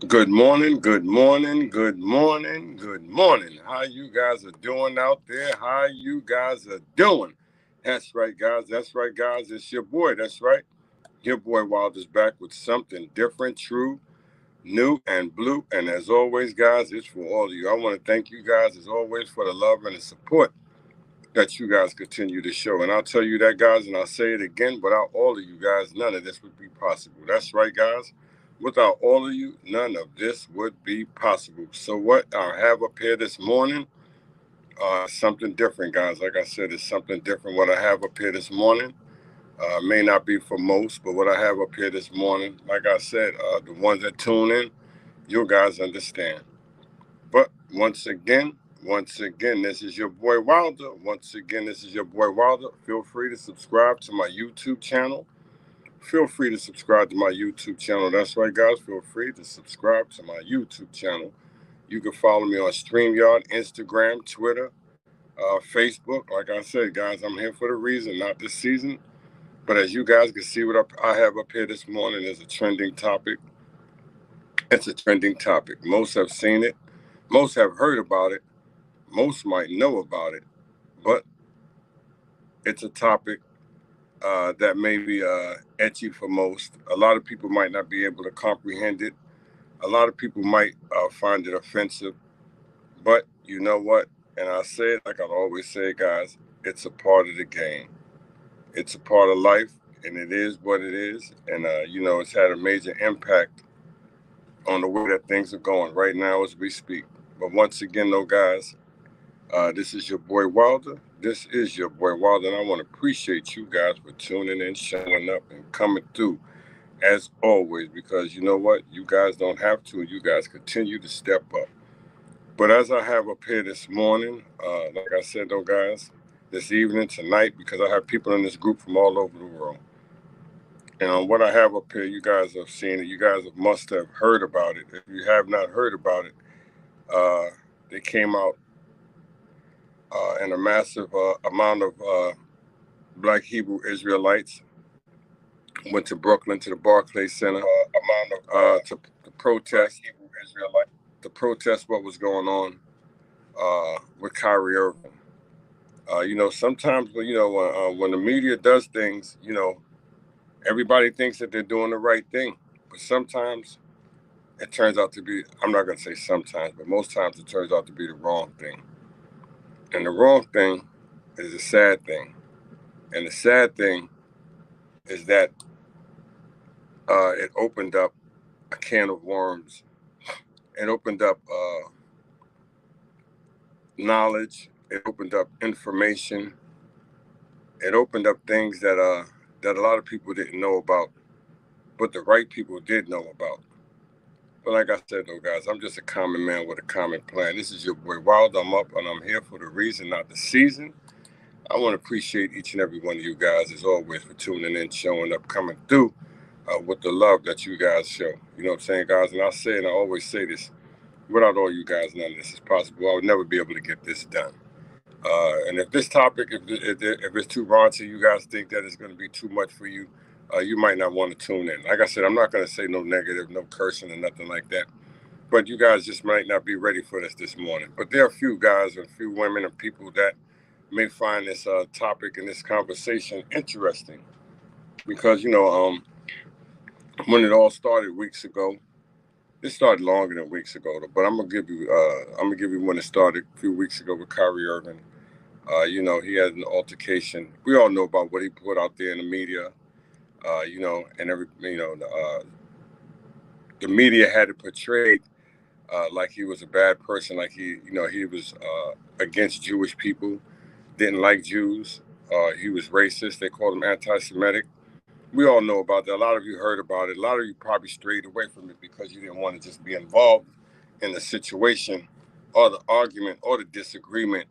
Good morning, good morning, good morning, good morning. How you guys are doing out there? How you guys are doing? That's right, guys. That's right, guys. It's your boy. That's right. Your boy Wild is back with something different, true, new, and blue. And as always, guys, it's for all of you. I want to thank you guys, as always, for the love and the support that you guys continue to show. And I'll tell you that, guys, and I'll say it again, without all of you guys, none of this would be possible. That's right, guys. Without all of you, none of this would be possible. So what I have up here this morning, something different, guys. Like I said, it's something different. What I have up here this morning may not be for most, but what I have up here this morning, like I said, the ones that tune in, you guys understand. But once again, this is your boy Wilder. Once again, this is your boy Wilder. Feel free to subscribe to my YouTube channel. Feel free to subscribe to my YouTube channel. That's right, guys. Feel free to subscribe to my YouTube channel. You can follow me on StreamYard, Instagram, Twitter, Facebook. Like I said, guys, I'm here for the reason, not this season. But as you guys can see, what I have up here this morning is a trending topic. It's a trending topic. Most have seen it. Most have heard about it. Most might know about it. But it's a topic that may be etchy for most. A lot of people might not be able to comprehend it. A lot of people might find it offensive. But you know what? And I say it like I always say, guys, it's a part of the game. It's a part of life, and it is what it is. And, it's had a major impact on the way that things are going right now as we speak. But once again, though, guys, this is your boy Wilder. This is your boy Wilder, and I want to appreciate you guys for tuning in, showing up, and coming through as always. Because you know what, you guys don't have to. You guys continue to step up. But as I have up here this morning, like I said, though, guys, this evening, tonight, because I have people in this group from all over the world. And on what I have up here, you guys have seen it. You guys must have heard about it. If you have not heard about it, they came out in a massive amount of Black Hebrew Israelites went to Brooklyn to the Barclays Center to protest what was going on with Kyrie Irving. Sometimes when the media does things, everybody thinks that they're doing the right thing, but sometimes it turns out to be, I'm not going to say sometimes, but most times it turns out to be the wrong thing. And the wrong thing is the sad thing. And the sad thing is that it opened up a can of worms. It opened up knowledge. It opened up information. It opened up things that a lot of people didn't know about, but the right people did know about. But like I said, though, guys, I'm just a common man with a common plan. This is your boy Wild. I'm up and I'm here for the reason, not the season. I want to appreciate each and every one of you guys, as always, for tuning in, showing up, coming through with the love that you guys show. You know what I'm saying, guys? And I say, and I always say this, without all you guys, none of this is possible. I would never be able to get this done. And if this topic, if it's too raunchy, you guys think that it's going to be too much for you, you might not want to tune in. Like I said, I'm not going to say no negative, no cursing, or nothing like that. But you guys just might not be ready for this morning. But there are a few guys and a few women and people that may find this topic and this conversation interesting. Because, when it all started weeks ago, it started longer than weeks ago, but I'm gonna give you when it started a few weeks ago with Kyrie Irving. He had an altercation. We all know about what he put out there in the media. And the media had it portrayed like he was a bad person, like he was against Jewish people, didn't like Jews. He was racist. They called him anti-Semitic. We all know about that. A lot of you heard about it. A lot of you probably strayed away from it because you didn't want to just be involved in the situation or the argument or the disagreement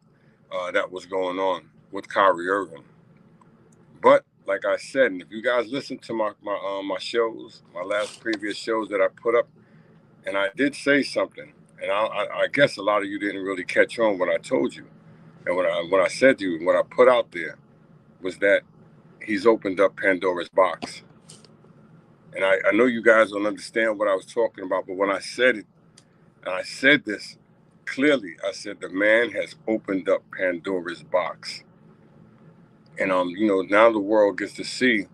that was going on with Kyrie Irving. But like I said, and if you guys listen to my shows, my last previous shows that I put up, and I did say something, and I guess a lot of you didn't really catch on what I told you, and what I said to you, and what I put out there was that he's opened up Pandora's box. And I know you guys don't understand what I was talking about, but when I said it, and I said this clearly, I said the man has opened up Pandora's box. And now the world gets to see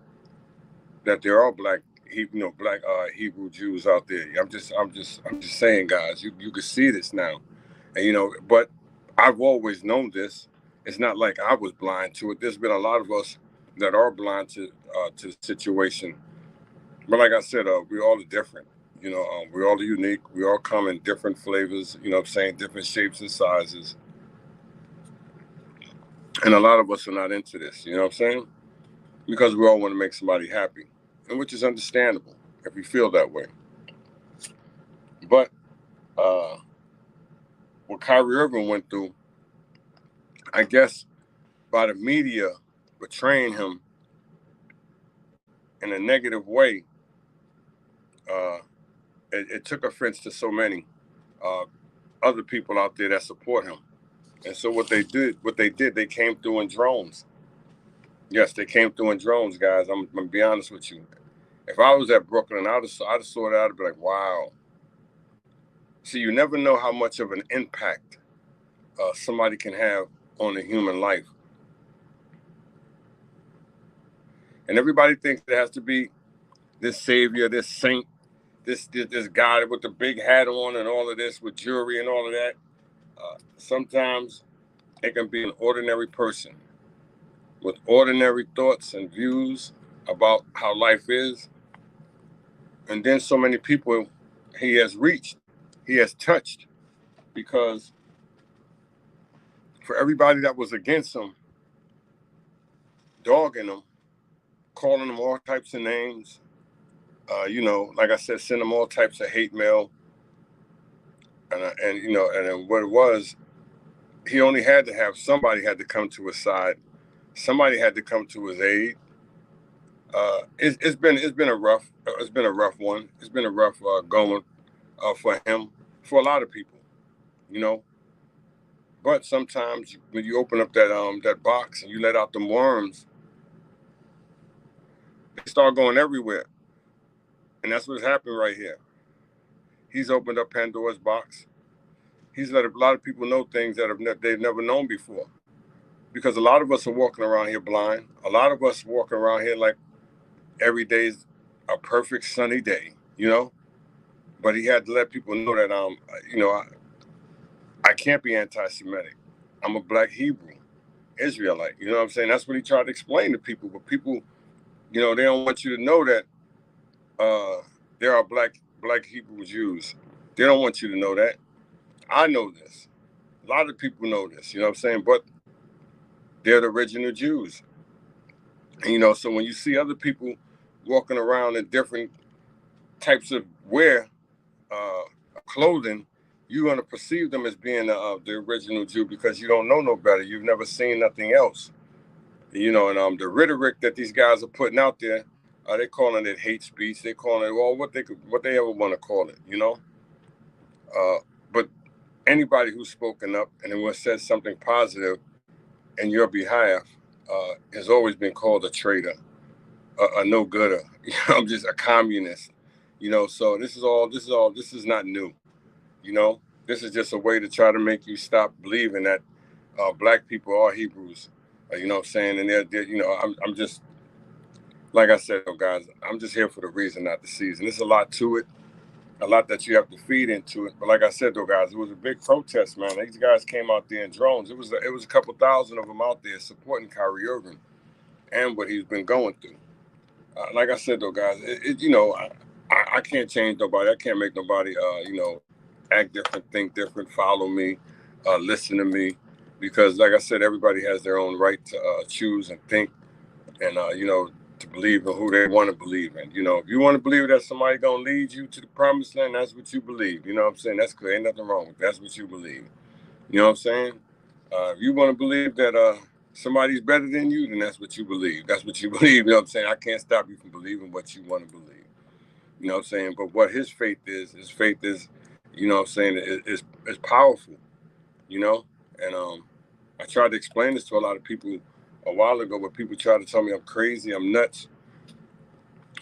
that there are black Hebrew Jews out there. I'm just saying, guys, you can see this now. And but I've always known this. It's not like I was blind to it. There's been a lot of us that are blind to the situation. But like I said, we all are different. We all are unique. We all come in different flavors, different shapes and sizes. And a lot of us are not into this, you know what I'm saying? Because we all want to make somebody happy, and which is understandable if you feel that way. But what Kyrie Irving went through, I guess, by the media betraying him in a negative way, it took offense to so many other people out there that support him. And so what they did, they came through in drones. Yes, they came through in drones, guys. I'm gonna be honest with you. If I was at Brooklyn, I'd have saw that. I'd be like, wow. See, you never know how much of an impact somebody can have on a human life. And everybody thinks there has to be this savior, this saint, this guy with the big hat on and all of this with jewelry and all of that. Sometimes it can be an ordinary person with ordinary thoughts and views about how life is. And then so many people he has reached, he has touched, because for everybody that was against him, dogging him, calling him all types of names, like I said, send him all types of hate mail. And then what it was, he only had to have somebody had to come to his side. Somebody had to come to his aid. It's been a rough one. It's been a rough going for him, for a lot of people, you know. But sometimes when you open up that box and you let out the worms, they start going everywhere, and that's what's happened right here. He's opened up Pandora's box. He's let a lot of people know things that they've never known before. Because a lot of us are walking around here blind. A lot of us walking around here like every day is a perfect sunny day, you know. But he had to let people know that I can't be anti-Semitic. I'm a black Hebrew Israelite. You know what I'm saying? That's what he tried to explain to people. But people, they don't want you to know that there are black Hebrew Jews. They don't want you to know that. I know this. A lot of people know this. You know what I'm saying? But they're the original Jews. And, so when you see other people walking around in different types of clothing, you're going to perceive them as being the original Jew because you don't know no better. You've never seen nothing else. And the rhetoric that these guys are putting out there, they're calling it hate speech. They're calling it what they ever want to call it, But anybody who's spoken up and who has said something positive in your behalf has always been called a traitor, a no-gooder. I'm just a communist. So this is not new. This is just a way to try to make you stop believing that black people are Hebrews. You know what I'm saying? And I'm just, like I said, guys, I'm just here for the reason, not the season. There's a lot to it, a lot that you have to feed into it. But like I said, guys, it was a big protest, man. These guys came out there in drones. It was a couple thousand of them out there supporting Kyrie Irving and what he's been going through. Like I said, guys, I can't change nobody. I can't make nobody, act different, think different, follow me, listen to me. Because, like I said, everybody has their own right to choose and think and, to believe in who they want to believe in. If you want to believe that somebody going to lead you to the promised land, that's what you believe. You know what I'm saying? That's clear. Ain't nothing wrong with that. That's what you believe. You know what I'm saying? If you want to believe that somebody's better than you, then that's what you believe. That's what you believe. You know what I'm saying? I can't stop you from believing what you want to believe. You know what I'm saying? But what his faith is, you know what I'm saying, is powerful, And I tried to explain this to a lot of people a while ago, but people try to tell me I'm crazy, I'm nuts.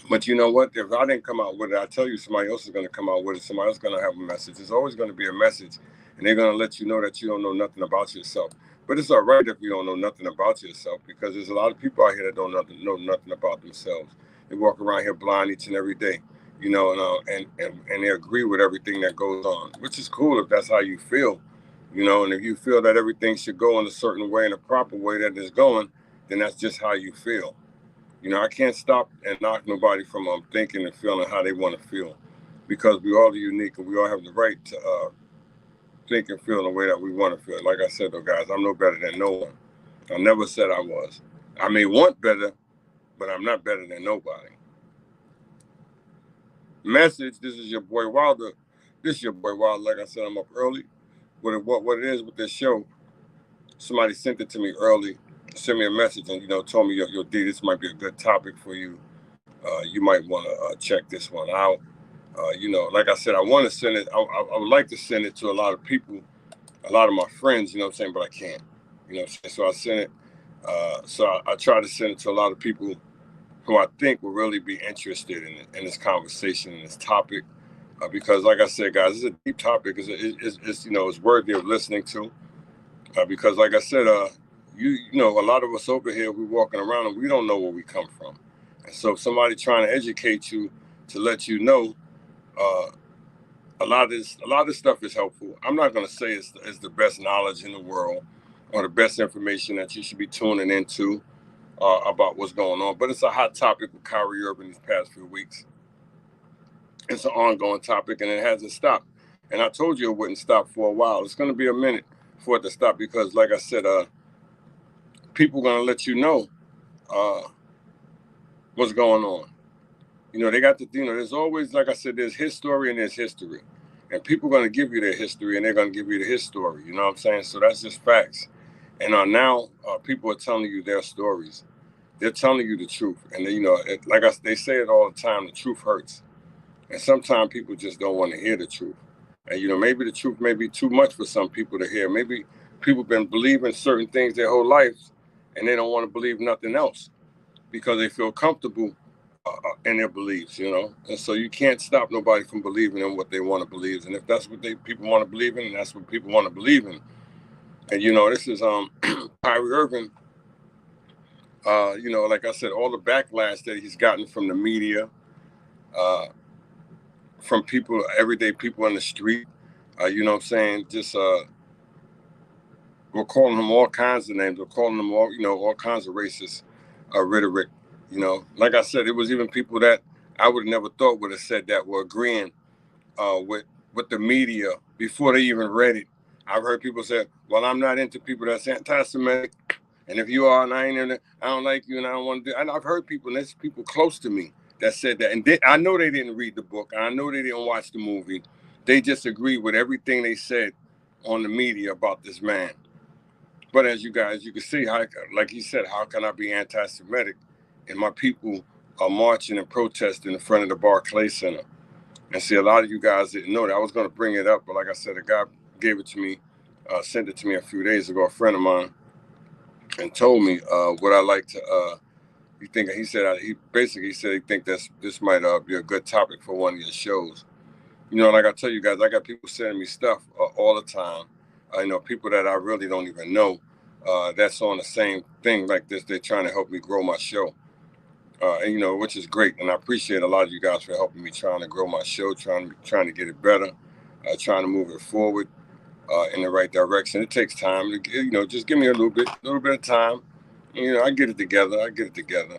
But you know what? If I didn't come out with it, I tell you somebody else is going to come out with it. Somebody else is going to have a message. There's always going to be a message, and they're going to let you know that you don't know nothing about yourself. But it's all right if you don't know nothing about yourself, because there's a lot of people out here that don't know nothing about themselves. They walk around here blind each and every day, and they agree with everything that goes on, which is cool if that's how you feel, and if you feel that everything should go in a certain way, in a proper way that it's going, then that's just how you feel. I can't stop and knock nobody from thinking and feeling how they want to feel, because we all are unique and we all have the right to think and feel the way that we want to feel. Like I said, though, guys, I'm no better than no one. I never said I was. I may want better, but I'm not better than nobody. Message, this is your boy Wilder. This is your boy Wilder. Like I said, I'm up early. What it is with this show, somebody sent it to me early, sent me a message and, told me, yo, D, this might be a good topic for you. You might want to check this one out. Like I said, I want to send it. I would like to send it to a lot of people, a lot of my friends, you know what I'm saying, but I can't. So I sent it. I try to send it to a lot of people who I think will really be interested in this conversation and this topic. Because, like I said, guys, it's a deep topic. It's worthy of listening to. Because, like I said, a lot of us over here, we're walking around and we don't know where we come from. And so, somebody trying to educate you to let you know, a lot of this stuff is helpful. I'm not going to say it's the best knowledge in the world or the best information that you should be tuning into about what's going on, but it's a hot topic with Kyrie Irving these past few weeks. It's an ongoing topic, and it hasn't stopped. And I told you it wouldn't stop for a while. It's going to be a minute for it to stop because, like I said, people are going to let you know what's going on. They got there's always, like I said, there's his story and there's history. And people are going to give you their history and they're going to give you his story. You know what I'm saying? So that's just facts. And now people are telling you their stories. They're telling you the truth. And, they say it all the time, the truth hurts. And sometimes people just don't want to hear the truth. And, maybe the truth may be too much for some people to hear. Maybe people have been believing certain things their whole lives and they don't want to believe nothing else because they feel comfortable in their beliefs, And so you can't stop nobody from believing in what they want to believe. And if that's what people want to believe in, that's what people want to believe in. And, this is Kyrie Irving. Like I said, all the backlash that he's gotten from the media, from people, everyday people on the street, you know what I'm saying? Just we're calling them all kinds of names. We're calling them all kinds of racist rhetoric. Like I said, it was even people that I would have never thought would have said that were agreeing with the media before they even read it. I've heard people say, "Well, I'm not into people that's anti-Semitic, and if you are, and I ain't in it, I don't like you, and I don't want to do." And I've heard people, and there's people close to me that said that, and I know they didn't read the book. I know they didn't watch the movie. They just agree with everything they said on the media about this man. But as you can see, like he said, how can I be anti-Semitic and my people are marching and protesting in front of the Barclays Center? And see, a lot of you guys didn't know that. I was going to bring it up, but like I said, a guy gave it to me, sent it to me a few days ago, a friend of mine, and told me what I like to. He said he think this might be a good topic for one of your shows. Like I tell you guys, I got people sending me stuff all the time. People that I really don't even know that's on the same thing like this. They're trying to help me grow my show. Which is great, and I appreciate a lot of you guys for helping me trying to grow my show, trying to get it better, trying to move it forward in the right direction. It takes time. Just give me a little bit of time. I get it together.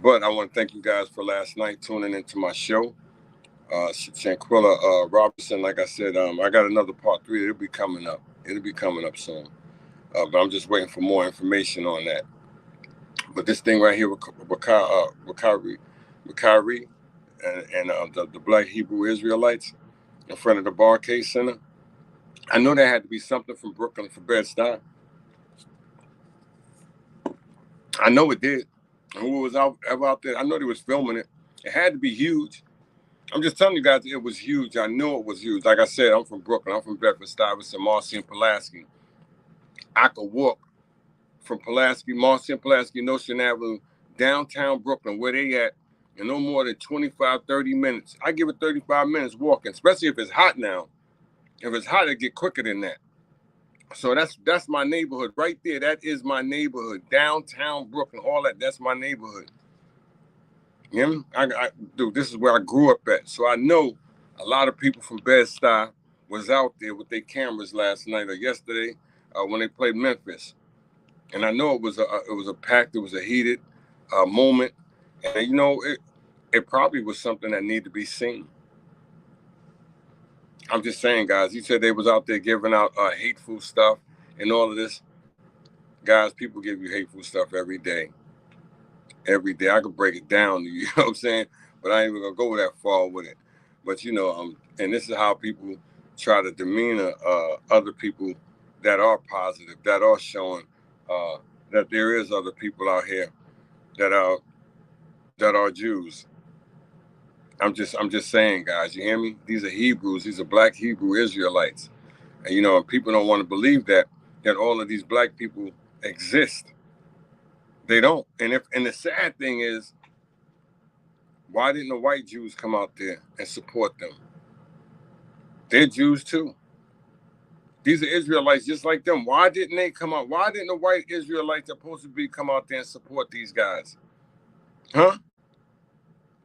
But I want to thank you guys for last night tuning into my show. Shanquilla Robertson, like I said, I got another part 3. It'll be coming up soon. But I'm just waiting for more information on that. But this thing right here with Kyrie and the Black Hebrew Israelites in front of the Barclays Center, I know there had to be something from Brooklyn for Bed-Stuy. I know it did. Who was ever out there? I know they was filming it. It had to be huge. I'm just telling you guys, it was huge. I knew it was huge. Like I said, I'm from Brooklyn. I'm from Bedford-Stuyvesant, Marcy, and Pulaski. I could walk from Marcy and Pulaski, Notion Avenue, downtown Brooklyn, where they at, and no more than 25, 30 minutes. I give it 35 minutes walking, especially if it's hot now. If it's hot, it get quicker than that. So that's my neighborhood right there. That is my neighborhood. Downtown Brooklyn, all that, that's my neighborhood. You know, dude, this is where I grew up at. So I know a lot of people from Bed-Stuy was out there with their cameras last night or yesterday when they played Memphis. And I know it was a packed, it was a heated moment. And, you know, it probably was something that needed to be seen. I'm just saying, guys, you said they was out there giving out hateful stuff and all of this. Guys, people give you hateful stuff every day. Every day. I could break it down, you know what I'm saying? But I ain't even gonna go that far with it. But you know, and this is how people try to demeanor other people that are positive, that are showing that there is other people out here that are Jews. I'm just saying, guys, you hear me? These are Hebrews, these are black Hebrew Israelites. And you know, people don't want to believe that all of these black people exist. They don't. And the sad thing is, why didn't the white Jews come out there and support them? They're Jews too. These are Israelites just like them. Why didn't they come out? Why didn't the white Israelites that are supposed to be come out there and support these guys? Huh?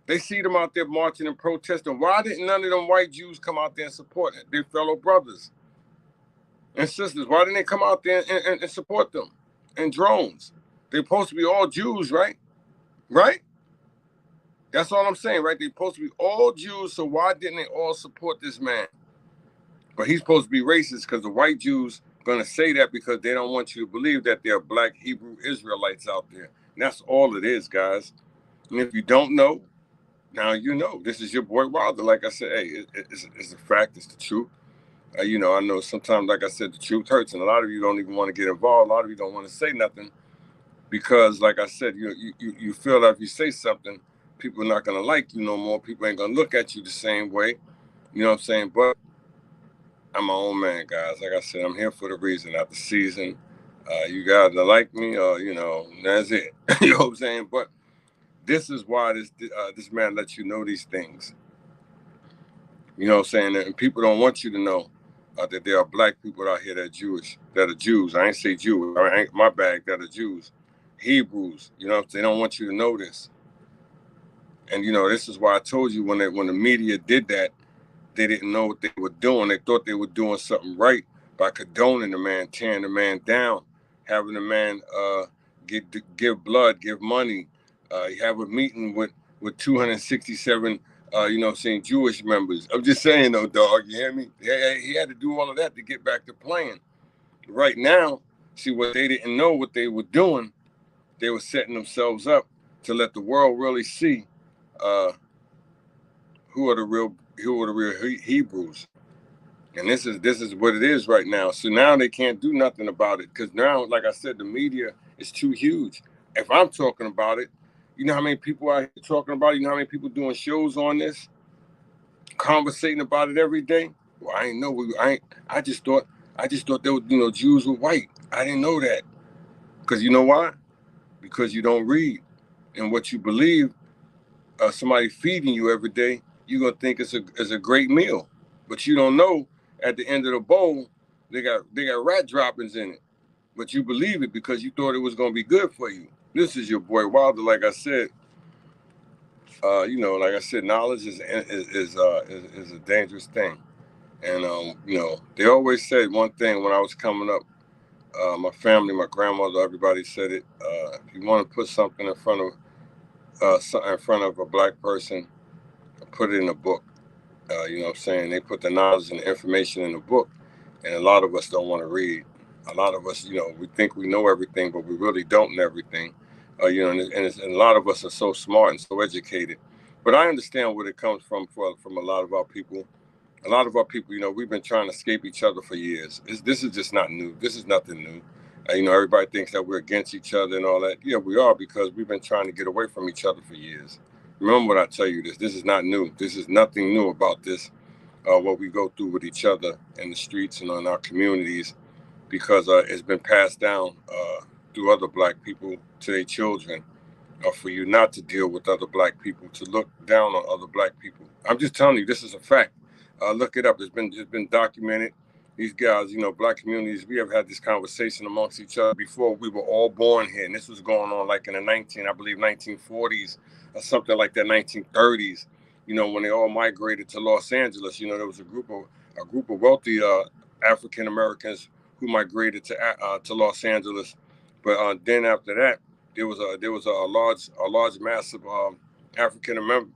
They see them out there marching and protesting. Why didn't none of them white Jews come out there and support their fellow brothers and sisters? Why didn't they come out there and support them? And drones. They're supposed to be all Jews, right? Right? That's all I'm saying, right? They're supposed to be all Jews, so why didn't they all support this man? But he's supposed to be racist because the white Jews are going to say that because they don't want you to believe that there are black Hebrew Israelites out there. And that's all it is, guys. And if you don't know, now you know. This is your boy Wilder. Like I said, hey, it's a fact. It's the truth. You know, I know sometimes, like I said, the truth hurts. And a lot of you don't even want to get involved. A lot of you don't want to say nothing because, like I said, you feel that if you say something, people are not going to like you no more. People ain't going to look at you the same way. You know what I'm saying? But I'm my own man, guys. Like I said, I'm here for the reason. After season, you guys don't like me, or you know, that's it. You know what I'm saying? But this is why this man lets you know these things. You know what I'm saying? And people don't want you to know that there are black people out here that are Jewish, that are Jews. I ain't say Jew. I ain't my bag. That are Jews, Hebrews. You know, they don't want you to know this. And you know, this is why I told you when the media did that. They didn't know what they were doing. They thought they were doing something right by condoning the man, tearing the man down, having the man give blood, give money. Have a meeting with 267, you know, saying Jewish members. I'm just saying, though, dog. You hear me? He had to do all of that to get back to playing. Right now, see what they didn't know what they were doing. They were setting themselves up to let the world really see who are the real Hebrews. And this is what it is right now. So now they can't do nothing about it because now, like I said, the media is too huge. If I'm talking about it, you know how many people are talking about it? You know how many people doing shows on this, conversating about it every day? Well, I ain't know. I just thought they were, you know, Jews were white. I didn't know that. Because you know why? Because you don't read. And what you believe, somebody feeding you every day, you're going to think it's a great meal. But you don't know at the end of the bowl, they got rat droppings in it. But you believe it because you thought it was going to be good for you. This is your boy Wilder. Like I said, you know, like I said, knowledge is a dangerous thing. And, you know, they always said one thing when I was coming up, my family, my grandmother, everybody said it. If you want to put something in front of a black person, put it in a book. You know what I'm saying? They put the knowledge and the information in the book, and a lot of us don't want to read. A lot of us, you know, we think we know everything, but we really don't know everything. You know, and a lot of us are so smart and so educated. But I understand where it comes from a lot of our people. A lot of our people, you know, we've been trying to escape each other for years. This is just not new. This is nothing new. You know, everybody thinks that we're against each other and all that. Yeah, we are because we've been trying to get away from each other for years. Remember when I tell you this. This is not new. This is nothing new about this, what we go through with each other in the streets and in our communities because it's been passed down through other black people to their children. for you not to deal with other black people, to look down on other black people. I'm just telling you, this is a fact. Look it up. It's been documented. These guys, black communities, we have had this conversation amongst each other before we were all born here. And this was going on like in the 1940s or something like that, 1930s, when they all migrated to Los Angeles. There was a group of wealthy African Americans who migrated to Los Angeles. But then after that, there was a large mass of African American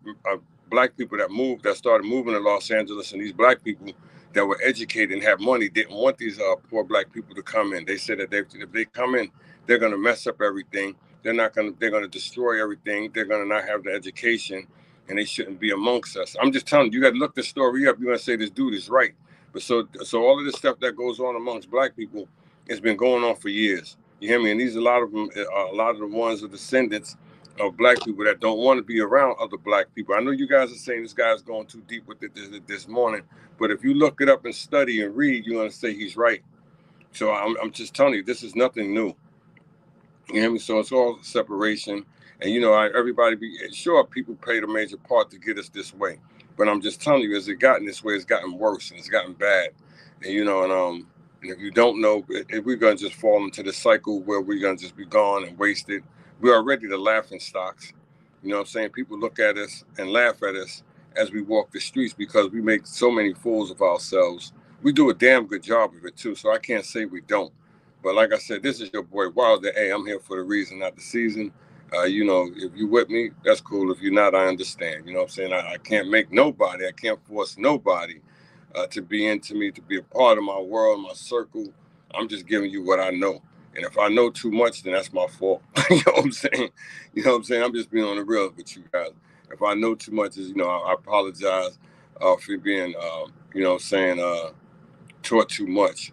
black people that started moving to Los Angeles, and these black people that were educated and have money didn't want these poor black people to come in. They said that if they come in, they're going to mess up everything. They're going to destroy everything. They're going to not have the education, and they shouldn't be amongst us. I'm just telling you, you got to look this story up. You're going to say this dude is right. But so all of this stuff that goes on amongst black people has been going on for years. You hear me? And these a lot of the ones are descendants of black people that don't want to be around other black people. I know you guys are saying this guy's going too deep with it this morning, but if you look it up and study and read, you're going to say he's right. So I'm just telling you, this is nothing new. You hear me? So it's all separation. And, everybody sure, people played a major part to get us this way. But I'm just telling you, as it gotten this way, it's gotten worse and it's gotten bad. And, and if you don't know, if we're going to just fall into the cycle where we're going to just be gone and wasted, we're already the laughing stocks. You know what I'm saying? People look at us and laugh at us as we walk the streets because we make so many fools of ourselves. We do a damn good job of it, too, so I can't say we don't. But like I said, this is your boy Wilder. Hey, I'm here for the reason, not the season. If you with me, that's cool. If you're not, I understand. You know what I'm saying? I can't make nobody, I can't force nobody to be into me, to be a part of my world, my circle. I'm just giving you what I know. And if I know too much, then that's my fault. You know what I'm saying? I'm just being on the real with you guys. If I know too much, I apologize for being, taught too much.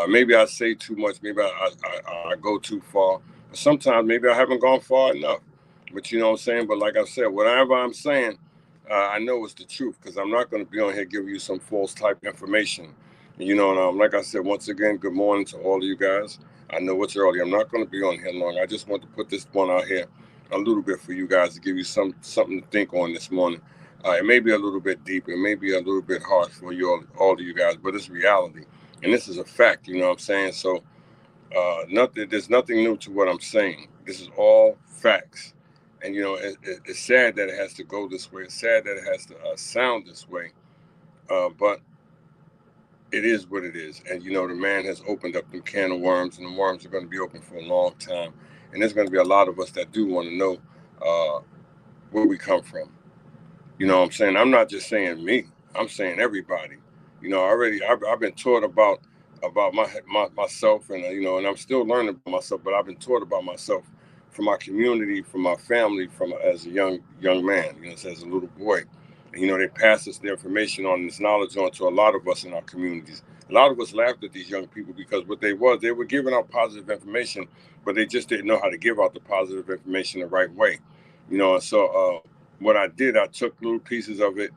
Maybe I say too much. Maybe I go too far. But sometimes maybe I haven't gone far enough. But you know what I'm saying? But like I said, whatever I'm saying, I know it's the truth because I'm not going to be on here giving you some false type information. And like I said, once again, good morning to all of you guys. I know it's early. I'm not going to be on here long. I just want to put this one out here a little bit for you guys to give you something to think on this morning. It may be a little bit deep. It may be a little bit harsh for you all of you guys, but it's reality. And this is a fact, you know what I'm saying? So there's nothing new to what I'm saying. This is all facts. And, it's sad that it has to go this way. It's sad that it has to sound this way. But it is what it is. And, the man has opened up the can of worms, and the worms are going to be open for a long time. And there's going to be a lot of us that do want to know where we come from. You know what I'm saying? I'm not just saying me. I'm saying everybody. I've been taught about myself, and and I'm still learning about myself. But I've been taught about myself from my community, from my family, from as a young man. As a little boy. And, they pass us the information on this knowledge on to a lot of us in our communities. A lot of us laughed at these young people because what they were giving out positive information, but they just didn't know how to give out the positive information the right way. And so what I did, I took little pieces of it,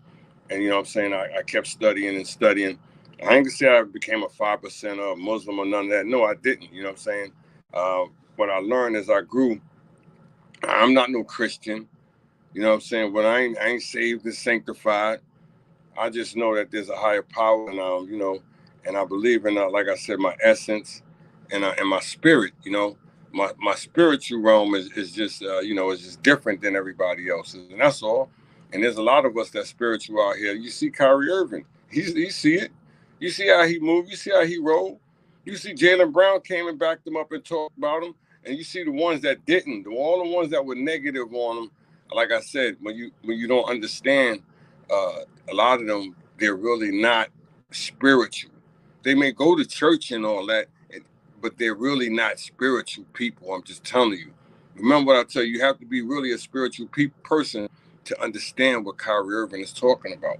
and I kept studying and studying. I ain't gonna say I became a 5% Muslim or none of that. No, I didn't. You know what I'm saying? What I learned as I grew, I'm not no Christian. You know what I'm saying? But I ain't saved and sanctified. I just know that there's a higher power, and and I believe in, like I said, my essence and my spirit. My spiritual realm is just is just different than everybody else's, and that's all. And there's a lot of us that's spiritual out here. You see Kyrie Irving, you see it. You see how he moved. You see how he rolled. You see Jaylen Brown came and backed him up and talked about him, and you see the ones that didn't, all the ones that were negative on him. Like I said, when you don't understand, a lot of them, they're really not spiritual. They may go to church and all that, but they're really not spiritual people. I'm just telling you. Remember what I tell you, you have to be really a spiritual person to understand what Kyrie Irving is talking about.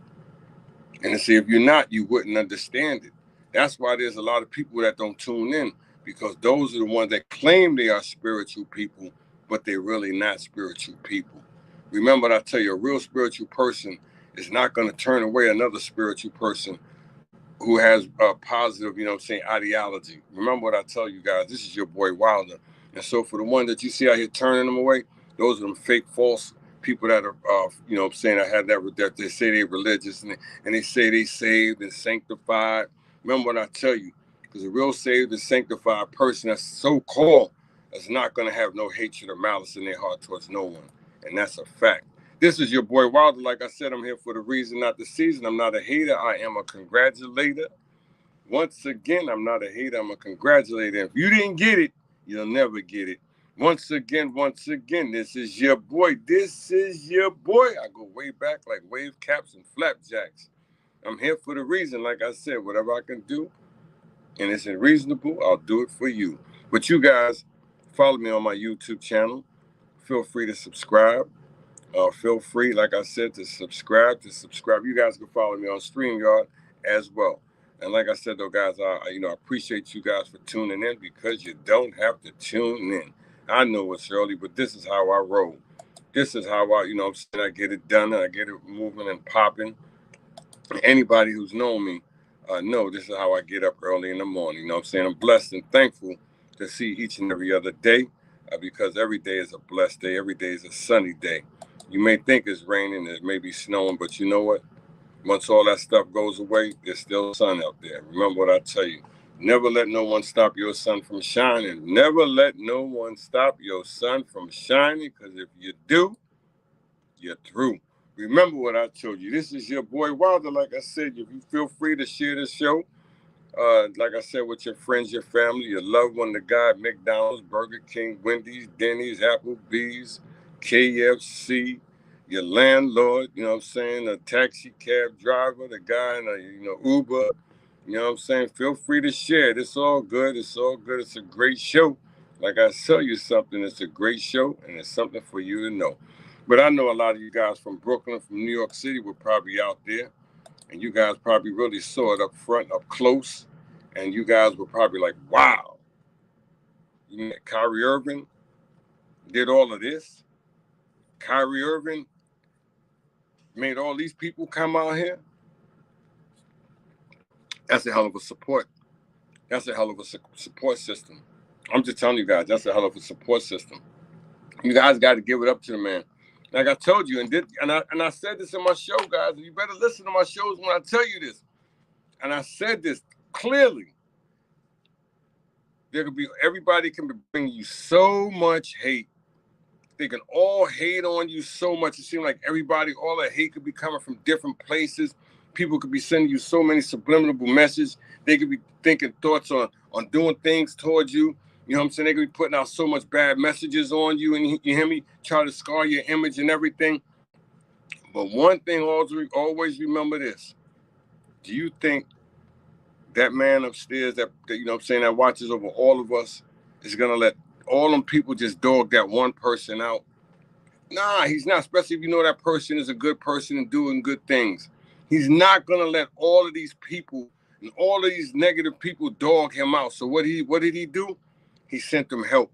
And to see if you're not, you wouldn't understand it. That's why there's a lot of people that don't tune in, because those are the ones that claim they are spiritual people, but they're really not spiritual people. Remember what I tell you, a real spiritual person is not going to turn away another spiritual person who has a positive, ideology. Remember what I tell you guys, this is your boy Wilder. And so for the one that you see out here turning them away, Those are them fake, false people that are, you know what I'm saying, I had that they say they're religious and they say they saved and sanctified. Remember what I tell you, because a real saved and sanctified person that's so-called is not going to have no hatred or malice in their heart towards no one. And that's a fact. This is your boy Wilder. Like I said, I'm here for the reason, not the season. I'm not a hater. I am a congratulator. Once again, I'm not a hater. I'm a congratulator. If you didn't get it, you'll never get it. Once again, this is your boy. This is your boy. I go way back like wave caps and flapjacks. I'm here for the reason. Like I said, whatever I can do, and it's reasonable, I'll do it for you. But you guys, follow me on my YouTube channel. Feel free to subscribe. Feel free, like I said, to subscribe. You guys can follow me on StreamYard as well. And like I said, though, guys, I appreciate you guys for tuning in, because you don't have to tune in. I know it's early, but this is how I roll. This is how I get it done. I get it moving and popping. Anybody who's known me know this is how I get up early in the morning. You know what I'm saying? I'm blessed and thankful to see each and every other day, because every day is a blessed day. Every day is a sunny day. You may think it's raining, it may be snowing, but you know what? Once all that stuff goes away, there's still sun out there. Remember what I tell you. Never let no one stop your sun from shining. Never let no one stop your sun from shining, because if you do, you're through. Remember what I told you. This is your boy Wilder. Like I said, if you feel free to share this show, like I said, with your friends, your family, your loved one, the guy at McDonald's, Burger King, Wendy's, Denny's, Applebee's, KFC, your landlord, you know what I'm saying, a taxi cab driver, the guy in a, Uber, you know what I'm saying? Feel free to share it. It's all good. It's all good. It's a great show. Like I tell you something, it's a great show, and it's something for you to know. But I know a lot of you guys from Brooklyn, from New York City, were probably out there. And you guys probably really saw it up front, up close. And you guys were probably like, wow. Kyrie Irving did all of this. Kyrie Irving made all these people come out here. That's a hell of a support. That's a hell of a support system. I'm just telling you guys, that's a hell of a support system. You guys got to give it up to the man. Like I told you, and I said this in my show, guys, and you better listen to my shows when I tell you this. And I said this clearly. Everybody can bring you so much hate. They can all hate on you so much. It seems like all that hate could be coming from different places. People could be sending you so many subliminal messages. They could be thinking thoughts on doing things towards you. You know what I'm saying? They could be putting out so much bad messages on you, and you hear me, try to scar your image and everything. But one thing, always remember this. Do you think that man upstairs that you know what I'm saying, that watches over all of us is going to let all them people just dog that one person out? Nah, he's not, especially if you know that person is a good person and doing good things. He's not going to let all of these people and all of these negative people dog him out. So what did he do? He sent them help.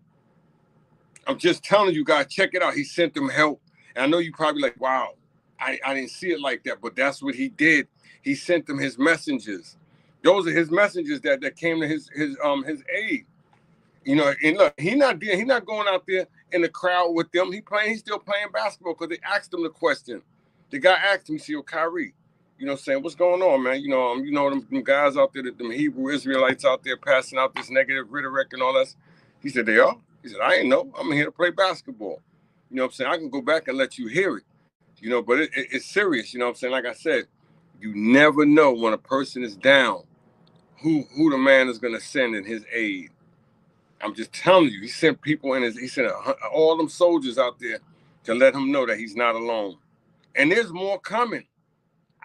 I'm just telling you guys, check it out. He sent them help. And I know you probably like, wow, I didn't see it like that, but that's what he did. He sent them his messengers. Those are his messengers that came to his aid. You know, and look, he's not going out there in the crowd with them. He's still playing basketball, because they asked him the question. The guy asked him, he said, Kyrie, you know, saying, what's going on, man? You know them guys out there, them Hebrew Israelites out there passing out this negative rhetoric and all that. He said, they are? He said, I ain't know. I'm here to play basketball. You know what I'm saying? I can go back and let you hear it. You know, but it's serious. You know what I'm saying? Like I said, you never know when a person is down who the man is going to send in his aid. I'm just telling you, he sent people he sent all them soldiers out there to let him know that he's not alone. And there's more coming.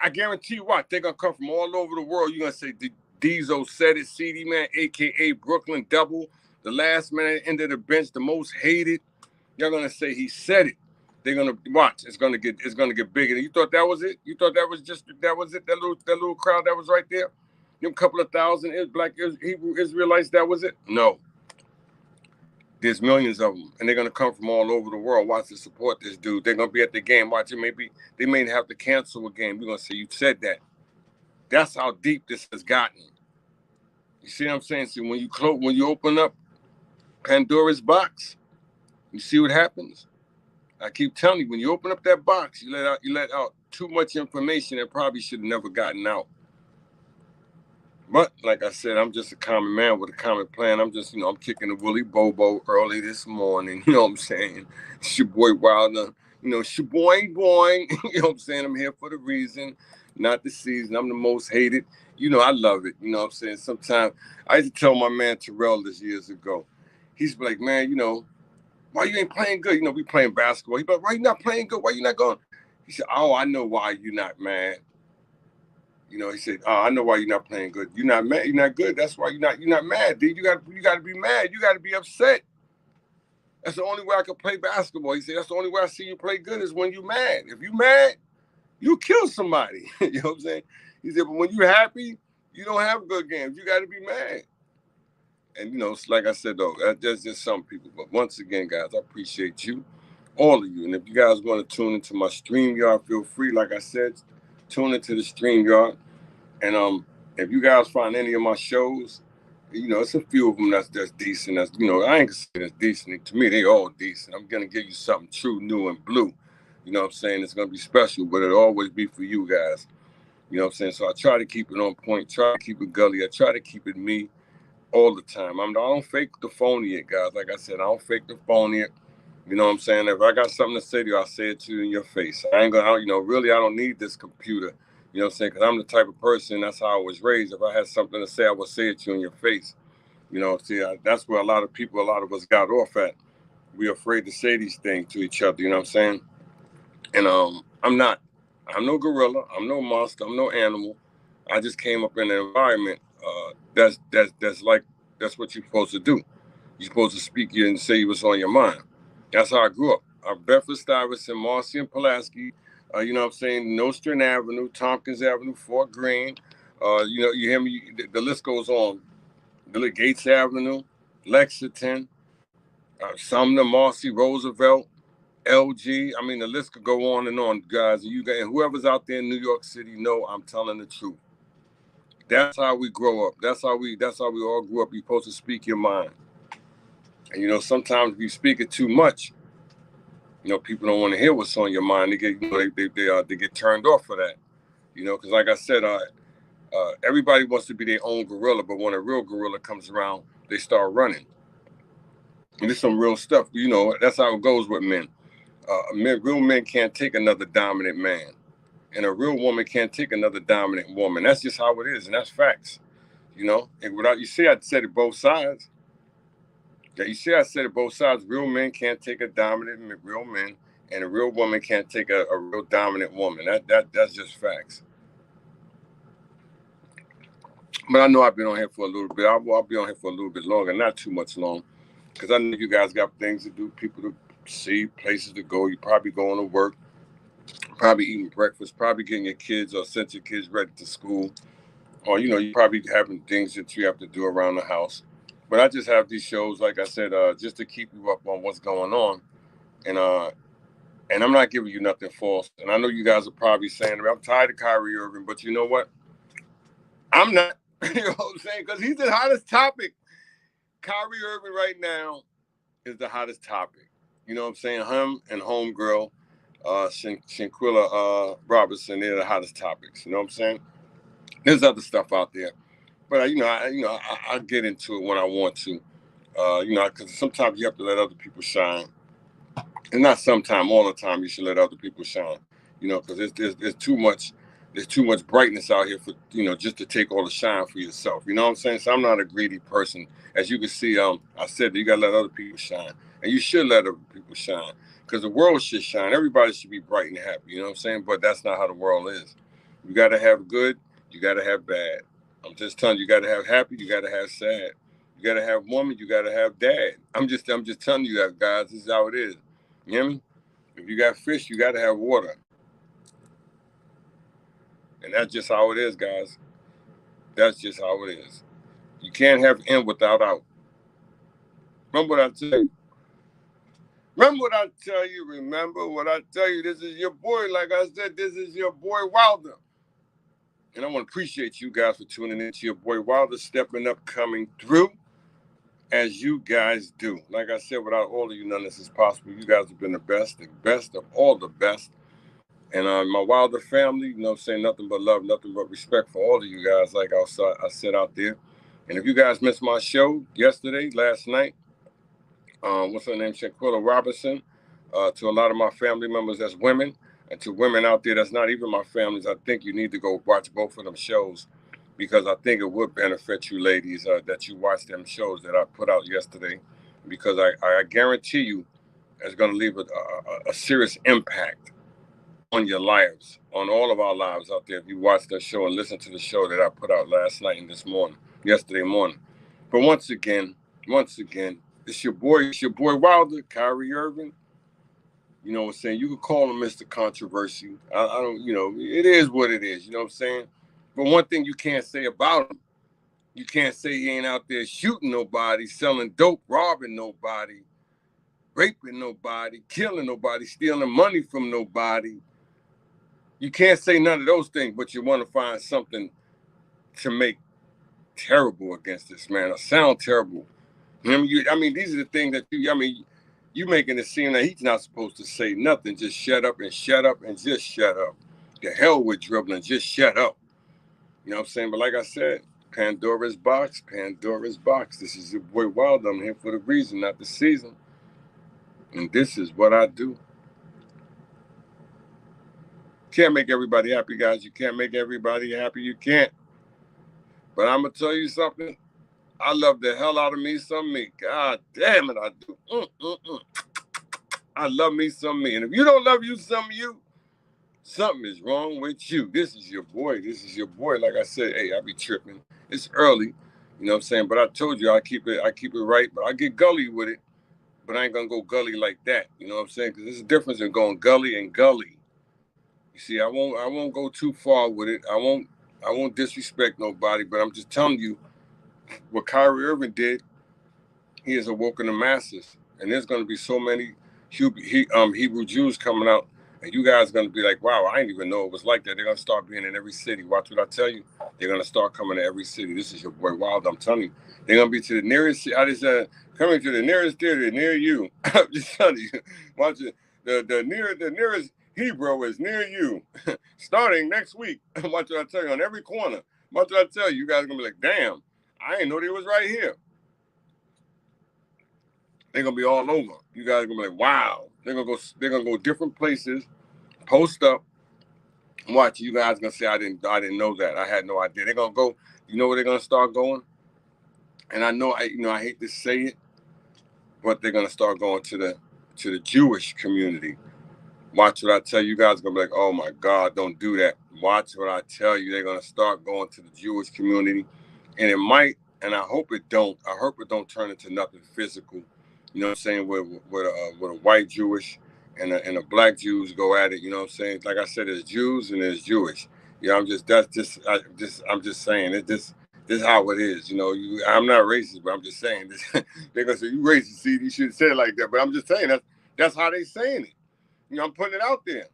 I guarantee you what, they're going to come from all over the world. You're going to say, Diesel said it, CD Man, a.k.a. Brooklyn Double, the last man at the end of the bench, the most hated. You're going to say he said it. They're going to watch. It's going to get bigger. You thought that was it? You thought that was it? That little crowd that was right there? Them couple of thousand black Hebrew Israelites, that was it? No. There's millions of them, and they're going to come from all over the world. Watch to support this dude. They're going to be at the game. Watch it. They may have to cancel a game. We're going to say, you said that. That's how deep this has gotten. You see what I'm saying? See, when you open up Pandora's box, you see what happens? I keep telling you, when you open up that box, you let out too much information that probably should have never gotten out. But like I said, I'm just a common man with a common plan. I'm just, I'm kicking the Willie Bobo early this morning. You know what I'm saying? It's your boy Wilder. Shaboing boing. You know what I'm saying? I'm here for the reason, not the season. I'm the most hated. I love it. You know what I'm saying? Sometimes I used to tell my man Terrell this years ago. He's like, man, why you ain't playing good? We playing basketball. He's like, why you not playing good? Why you not going? He said, oh, I know why you not mad. He said, oh, I know why you're not playing good. You're not mad. You're not good. That's why you're not mad, dude. You got to be mad. You got to be upset. That's the only way I can play basketball. He said, that's the only way I see you play good is when you're mad. If you're mad, you kill somebody. You know what I'm saying? He said, but when you're happy, you don't have good games. You got to be mad. And, like I said, though, that's just some people. But once again, guys, I appreciate you, all of you. And if you guys want to tune into my StreamYard, feel free. Like I said, tune into the StreamYard. And if you guys find any of my shows, it's a few of them that's decent. That's I ain't gonna say that's decent. To me, they all decent. I'm gonna give you something true, new, and blue. You know what I'm saying? It's gonna be special, but it'll always be for you guys. You know what I'm saying? So I try to keep it on point. Try to keep it gully. I try to keep it me all the time. I don't fake the phony it, guys. Like I said, I don't fake the phony it. You know what I'm saying? If I got something to say to you, I'll say it to you in your face. I ain't gonna, really, I don't need this computer. You know what I'm saying? Because I'm the type of person, that's how I was raised. If I had something to say, I would say it to you in your face. That's where a lot of us got off at. We're afraid to say these things to each other, you know what I'm saying? And I'm no gorilla, I'm no monster, I'm no animal. I just came up in an environment that's what you're supposed to do. You're supposed to speak and say what's on your mind. That's how I grew up. Bedford Stuyvesant, Marcy and Pulaski, you know what I'm saying? Nostrand Avenue, Tompkins Avenue, Fort Greene. You hear me? The list goes on. Gates Avenue, Lexington, Sumner, Marcy, Roosevelt, LG. I mean, the list could go on, guys. And whoever's out there in New York City know I'm telling the truth. That's how we grow up. That's how we all grew up. You're supposed to speak your mind. And sometimes if you speak it too much, people don't want to hear what's on your mind. They get they get turned off for that. Because like I said, everybody wants to be their own gorilla, but when a real gorilla comes around, they start running. And there's some real stuff. That's how it goes with men. Real men can't take another dominant man, and a real woman can't take another dominant woman. That's just how it is, and that's facts. And you see, I said it both sides. Yeah, you see, I said it both sides. Real men can't take a dominant real man, and a real woman can't take a real dominant woman. That's just facts. But I know I've been on here for a little bit. I'll be on here for a little bit longer, not too much long, because I know you guys got things to do, people to see, places to go. You probably going to work, probably eating breakfast, probably getting your kids or sent your kids ready to school, or you probably having things that you have to do around the house. But I just have these shows, like I said, just to keep you up on what's going on, and I'm not giving you nothing false. And I know you guys are probably saying, I'm tired of Kyrie Irving, but you know what? I'm not. You know what I'm saying? Because he's the hottest topic. Kyrie Irving right now is the hottest topic. You know what I'm saying? Him and homegirl, Shanquilla Robertson, they're the hottest topics. You know what I'm saying? There's other stuff out there, but I get into it when I want to. Because sometimes you have to let other people shine, and not sometimes, all the time. You should let other people shine. Because there's too much. There's too much brightness out here for just to take all the shine for yourself. You know what I'm saying? So I'm not a greedy person. As you can see, I said that you gotta let other people shine, and you should let other people shine because the world should shine. Everybody should be bright and happy. You know what I'm saying? But that's not how the world is. You gotta have good. You gotta have bad. I'm just telling you, you gotta have happy. You gotta have sad. You gotta have woman. You gotta have dad. I'm just telling you that, guys. This is how it is. You hear me? If you got fish, you gotta have water. And that's just how it is, guys. That's just how it is. You can't have in without out. Remember what I tell you. Remember what I tell you. Remember what I tell you. This is your boy. Like I said, this is your boy Wilder. And I want to appreciate you guys for tuning in to your boy Wilder, stepping up, coming through. as you guys do. Like I said, without all of you, none of this is possible. You guys have been the best of all the best. And my Wilder family, you know what I'm saying, nothing but love, nothing but respect for all of you guys, like I said out there. And if you guys missed my show yesterday, last night, what's her name, Shaquilla Robinson, to a lot of my family members as women, and to women out there that's not even my families, I think you need to go watch both of them shows, because I think it would benefit you ladies that you watch them shows that I put out yesterday, because I guarantee you it's going to leave a serious impact on your lives, on all of our lives out there, if you watch that show and listen to the show that I put out last night and yesterday morning. But once again, it's your boy Wilder, Kyrie Irving. You know what I'm saying? You could call him Mr. Controversy. I don't, it is what it is, you know what I'm saying? But one thing you can't say about him, you can't say he ain't out there shooting nobody, selling dope, robbing nobody, raping nobody, killing nobody, stealing money from nobody. You can't say none of those things, but you want to find something to make terrible against this man, or sound terrible. I mean, these are the things that you making it seem that he's not supposed to say nothing. Just shut up and shut up and just shut up. The hell with dribbling, just shut up. You know what I'm saying? But like I said, Pandora's box. This is your boy Wilder. I'm here for the reason, not the season. And this is what I do. Can't make everybody happy, guys. You can't make everybody happy. You can't. But I'm going to tell you something. I love the hell out of me some me. God damn it, I do. I love me some me. And if you don't love you some you, something is wrong with you. This is your boy. Like I said, hey, I be tripping. It's early. You know what I'm saying? But I told you I keep it right. But I get gully with it. But I ain't going to go gully like that. You know what I'm saying? Because there's a difference in going gully and gully. You see, I won't go too far with it. I won't disrespect nobody, but I'm just telling you what Kyrie Irving did. He has awoken the masses, and there's going to be so many Hebrew Jews coming out, and you guys are going to be like, wow, I didn't even know it was like that. They're going to start being in every city. Watch what I tell you. They're going to start coming to every city. This is your boy Wild. I'm telling you. They're going to be to the nearest. I just coming to the nearest theater near you. I'm just telling you. Watch it. The nearest Hebrew is near you, starting next week. Watch what I tell you, on every corner. Watch what I tell you. You guys are going to be like, damn, I didn't know they was right here. They're going to be all over. You guys are going to be like, wow. They're going to go different places, post up. Watch, you guys going to say, I didn't know that. I had no idea. They're going to go, you know where they're going to start going? And I know, I hate to say it, but they're going to start going to the Jewish community. Watch what I tell you. You guys are going to be like, oh, my God, don't do that. Watch what I tell you. They're going to start going to the Jewish community. And it might, and I hope it don't. I hope it don't turn into nothing physical. You know what I'm saying? With a white Jewish and a black Jews go at it. You know what I'm saying? Like I said, there's Jews and there's Jewish. I'm just saying it. This is how it is. I'm not racist, but I'm just saying this. They're gonna say you racist. See, you shouldn't say it like that. But I'm just saying that's how they saying it. I'm putting it out there.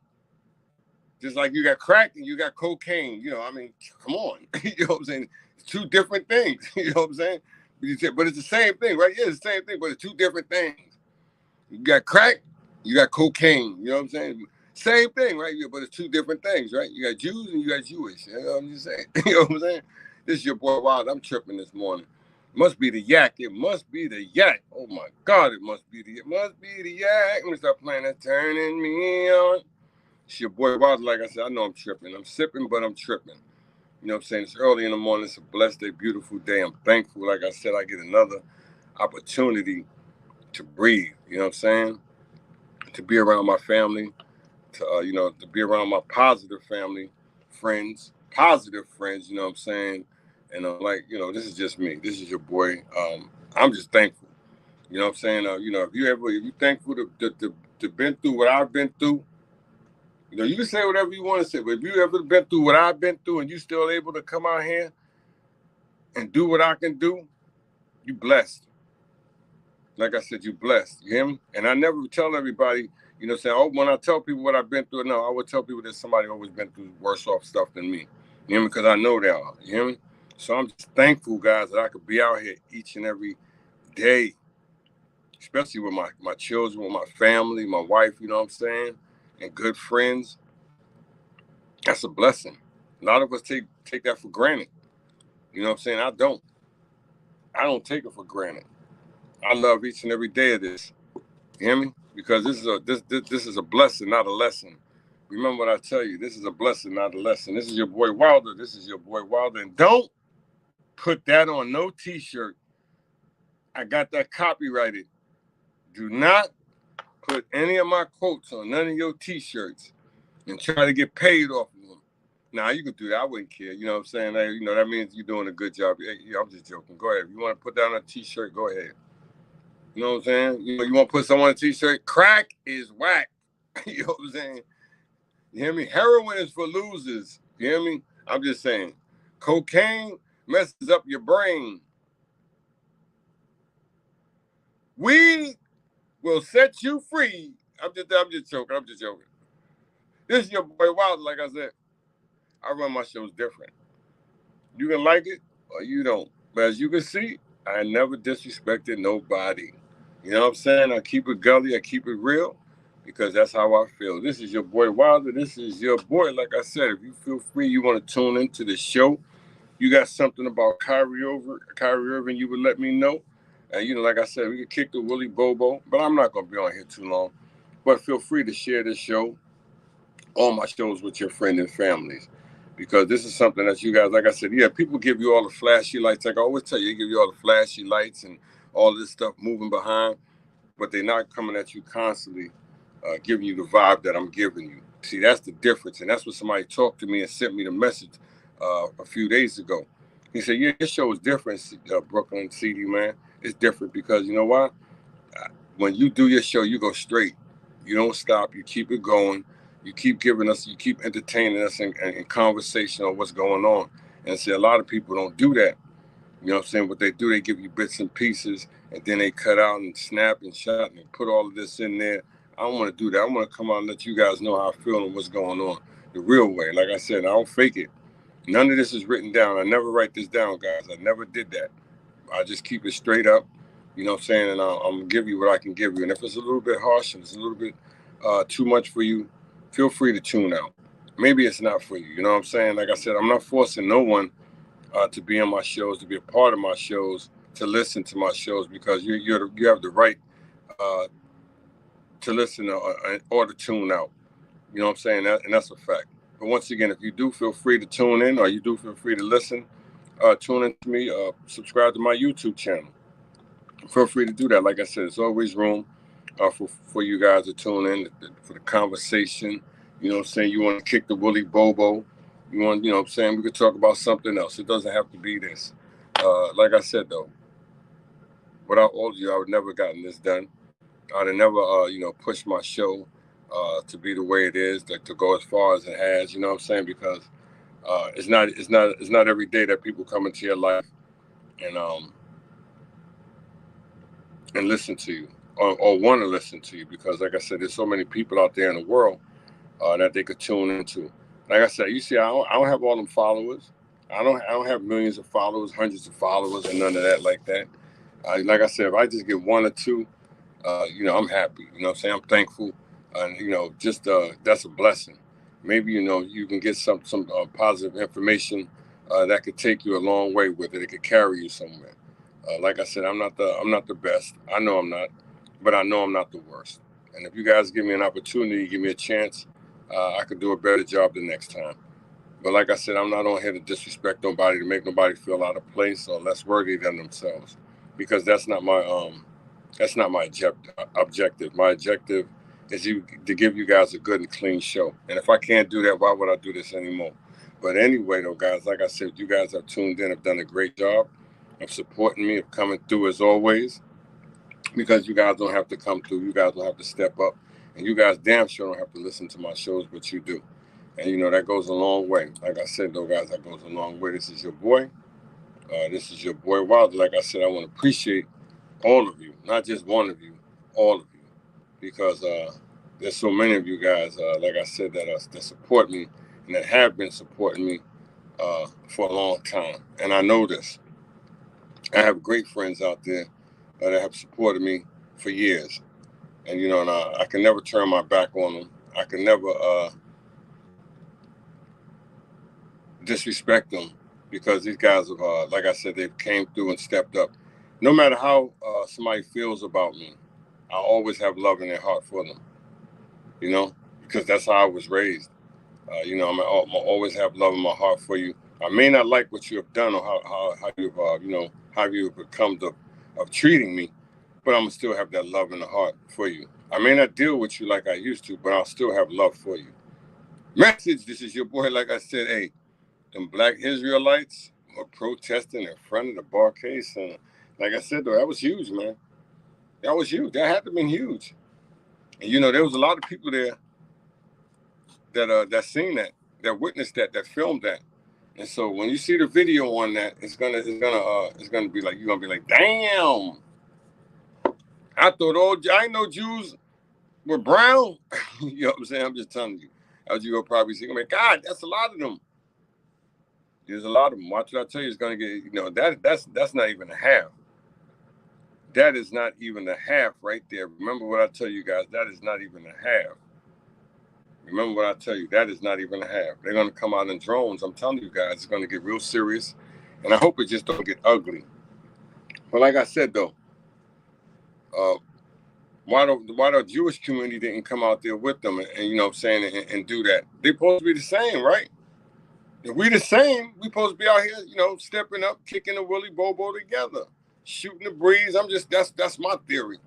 Just like you got crack and you got cocaine. I mean, come on. You know what I'm saying? It's two different things. You know what I'm saying? But it's the same thing, right? Yeah, it's the same thing, but it's two different things. You got crack, you got cocaine. You know what I'm saying? Same thing, right? Yeah, but it's two different things, right? You got Jews and you got Jewish. You know what I'm just saying? You know what I'm saying? This is your boy Wild. I'm tripping this morning. Must be the yak. It must be the yak. Oh my God, it must be the yak. Let me stop playing that turning me on. It's your boy Wild. Like I said, I know I'm tripping. I'm sipping, but I'm tripping. You know what I'm saying? It's early in the morning. It's a blessed day, beautiful day. I'm thankful. Like I said, I get another opportunity to breathe. You know what I'm saying? To be around my family, to be around my positive family, positive friends. You know what I'm saying? And I'm like, this is just me. This is your boy. I'm just thankful. You know what I'm saying? If you thankful to been through what I've been through, you can say whatever you want to say, but if you ever been through what I've been through and you still able to come out here and do what I can do, you blessed. Like I said, you blessed. You hear me? And I never tell everybody, when I tell people what I've been through, no, I would tell people that somebody always been through worse off stuff than me. You hear me? Because I know they are. You hear me? So I'm just thankful, guys, that I could be out here each and every day, especially with my children, with my family, my wife, you know what I'm saying, and good friends. That's a blessing. A lot of us take that for granted. You know what I'm saying? I don't take it for granted. I love each and every day of this. You hear me? Because this is a blessing, not a lesson. Remember what I tell you. This is a blessing, not a lesson. This is your boy Wilder. This is your boy Wilder. And don't put that on no t-shirt. I got that copyrighted. Do not put any of my quotes on none of your t-shirts and try to get paid off of them. Now, you can do that. I wouldn't care. You know what I'm saying? Hey, that means you're doing a good job. Hey, I'm just joking. Go ahead. If you want to put that on a t-shirt, go ahead. You know what I'm saying? You want to put someone on a t-shirt? Crack is whack. You know what I'm saying? You hear me? Heroin is for losers. You hear me? I'm just saying. Cocaine messes up your brain. Weed will set you free. I'm just joking. I'm just joking. This is your boy Wilder, like I said. I run my shows different. You can like it or you don't. But as you can see, I never disrespected nobody. You know what I'm saying? I keep it gully, I keep it real, because that's how I feel. This is your boy Wilder. This is your boy. Like I said, if you feel free, you want to tune into the show, you got something about Kyrie Irving, you would let me know. And like I said, we could kick the Willie Bobo, but I'm not gonna be on here too long. But feel free to share this show, all my shows, with your friends and families, because this is something that you guys, like I said, people give you all the flashy lights. Like I always tell you, they give you all the flashy lights and all this stuff moving behind, but they're not coming at you constantly, giving you the vibe that I'm giving you. See, that's the difference, and that's what somebody talked to me and sent me the message a few days ago. He said, "Yeah, your show is different, Brooklyn CD man. It's different because you know why? When you do your show, you go straight. You don't stop. You keep it going. You keep you keep entertaining us in conversation on what's going on." And see, a lot of people don't do that. You know what I'm saying? What they do, they give you bits and pieces, and then they cut out and snap and shot and put all of this in there. I don't want to do that. I want to come out and let you guys know how I feel and what's going on the real way. Like I said, I don't fake it. None of this is written down. I never write this down, guys. I never did that. I just keep it straight up. You know what I'm saying? And I'm going to give you what I can give you. And if it's a little bit harsh and it's a little bit too much for you, feel free to tune out. Maybe it's not for you. You know what I'm saying? Like I said, I'm not forcing no one to be on my shows, to be a part of my shows, to listen to my shows, because you have the right to listen or to tune out. You know what I'm saying? And that's a fact. But once again, if you do feel free to tune in or you do feel free to listen, tune in to me, subscribe to my YouTube channel. Feel free to do that. Like I said, there's always room for you guys to tune in for the conversation. You know what I'm saying? You want to kick the Willie Bobo. You know what I'm saying? We could talk about something else. It doesn't have to be this. Like I said, though, without all of you, I would never gotten this done. I'd have never, pushed my show to be the way it is, to go as far as it has. You know what I'm saying? Because it's not every day that people come into your life and listen to you or want to listen to you. Because, like I said, there's so many people out there in the world that they could tune into. Like I said, you see, I don't have all them followers. I don't have millions of followers, hundreds of followers, and none of that like that. Like I said, if I just get one or two, I'm happy. You know what I'm saying? I'm thankful. And, just that's a blessing. Maybe, you can get some positive information that could take you a long way with it. It could carry you somewhere. Like I said, I'm not the best. I know I'm not, but I know I'm not the worst. And if you guys give me an opportunity, give me a chance, I could do a better job the next time. But like I said, I'm not on here to disrespect nobody, to make nobody feel out of place or less worthy than themselves, because that's not my objective. My objective is to give you guys a good and clean show. And if I can't do that, why would I do this anymore? But anyway, though, guys, like I said, you guys have tuned in, have done a great job of supporting me, of coming through as always, because you guys don't have to come through. You guys don't have to step up. And you guys damn sure don't have to listen to my shows, but you do. And, that goes a long way. Like I said, though, guys, that goes a long way. This is your boy. This is your boy Wilder. Like I said, I want to appreciate all of you, not just one of you, all of you, because there's so many of you guys, like I said, that support me and that have been supporting me for a long time. And I know this. I have great friends out there that have supported me for years. And, you know, and I can never turn my back on them. I can never disrespect them, because these guys have, like I said, they've came through and stepped up. No matter how somebody feels about me, I always have love in their heart for them, you know, because that's how I was raised. You know, I'm always have love in my heart for you. I may not like what you have done or how you've, you know, how you've become of treating me, but I'm going to still have that love in the heart for you. I may not deal with you like I used to, but I'll still have love for you. Message, this is your boy. Like I said, hey, them black Israelites were protesting in front of the Barclays Center. Like I said, though, that was huge, man. That was huge. That had to have been huge. And, you know, there was a lot of people there that seen that witnessed that filmed that. And so when you see the video on that, it's gonna be like, you're gonna be like, damn. I didn't know Jews were brown. You know what I'm saying? I'm just telling you. As you go probably see, like, God, that's a lot of them. There's a lot of them. Watch what I tell you, it's gonna get, you know, that's not even a half. That is not even a half right there. Remember what I tell you guys, that is not even a half. Remember what I tell you, that is not even a half. They're gonna come out in drones. I'm telling you guys, it's gonna get real serious. And I hope it just don't get ugly. But like I said though, why the Jewish community didn't come out there with them and you know what I'm saying, and do that? They're supposed to be the same, right? If we the same, we supposed to be out here, you know, stepping up, kicking the Willy Bobo together, shooting the breeze. That's my theory.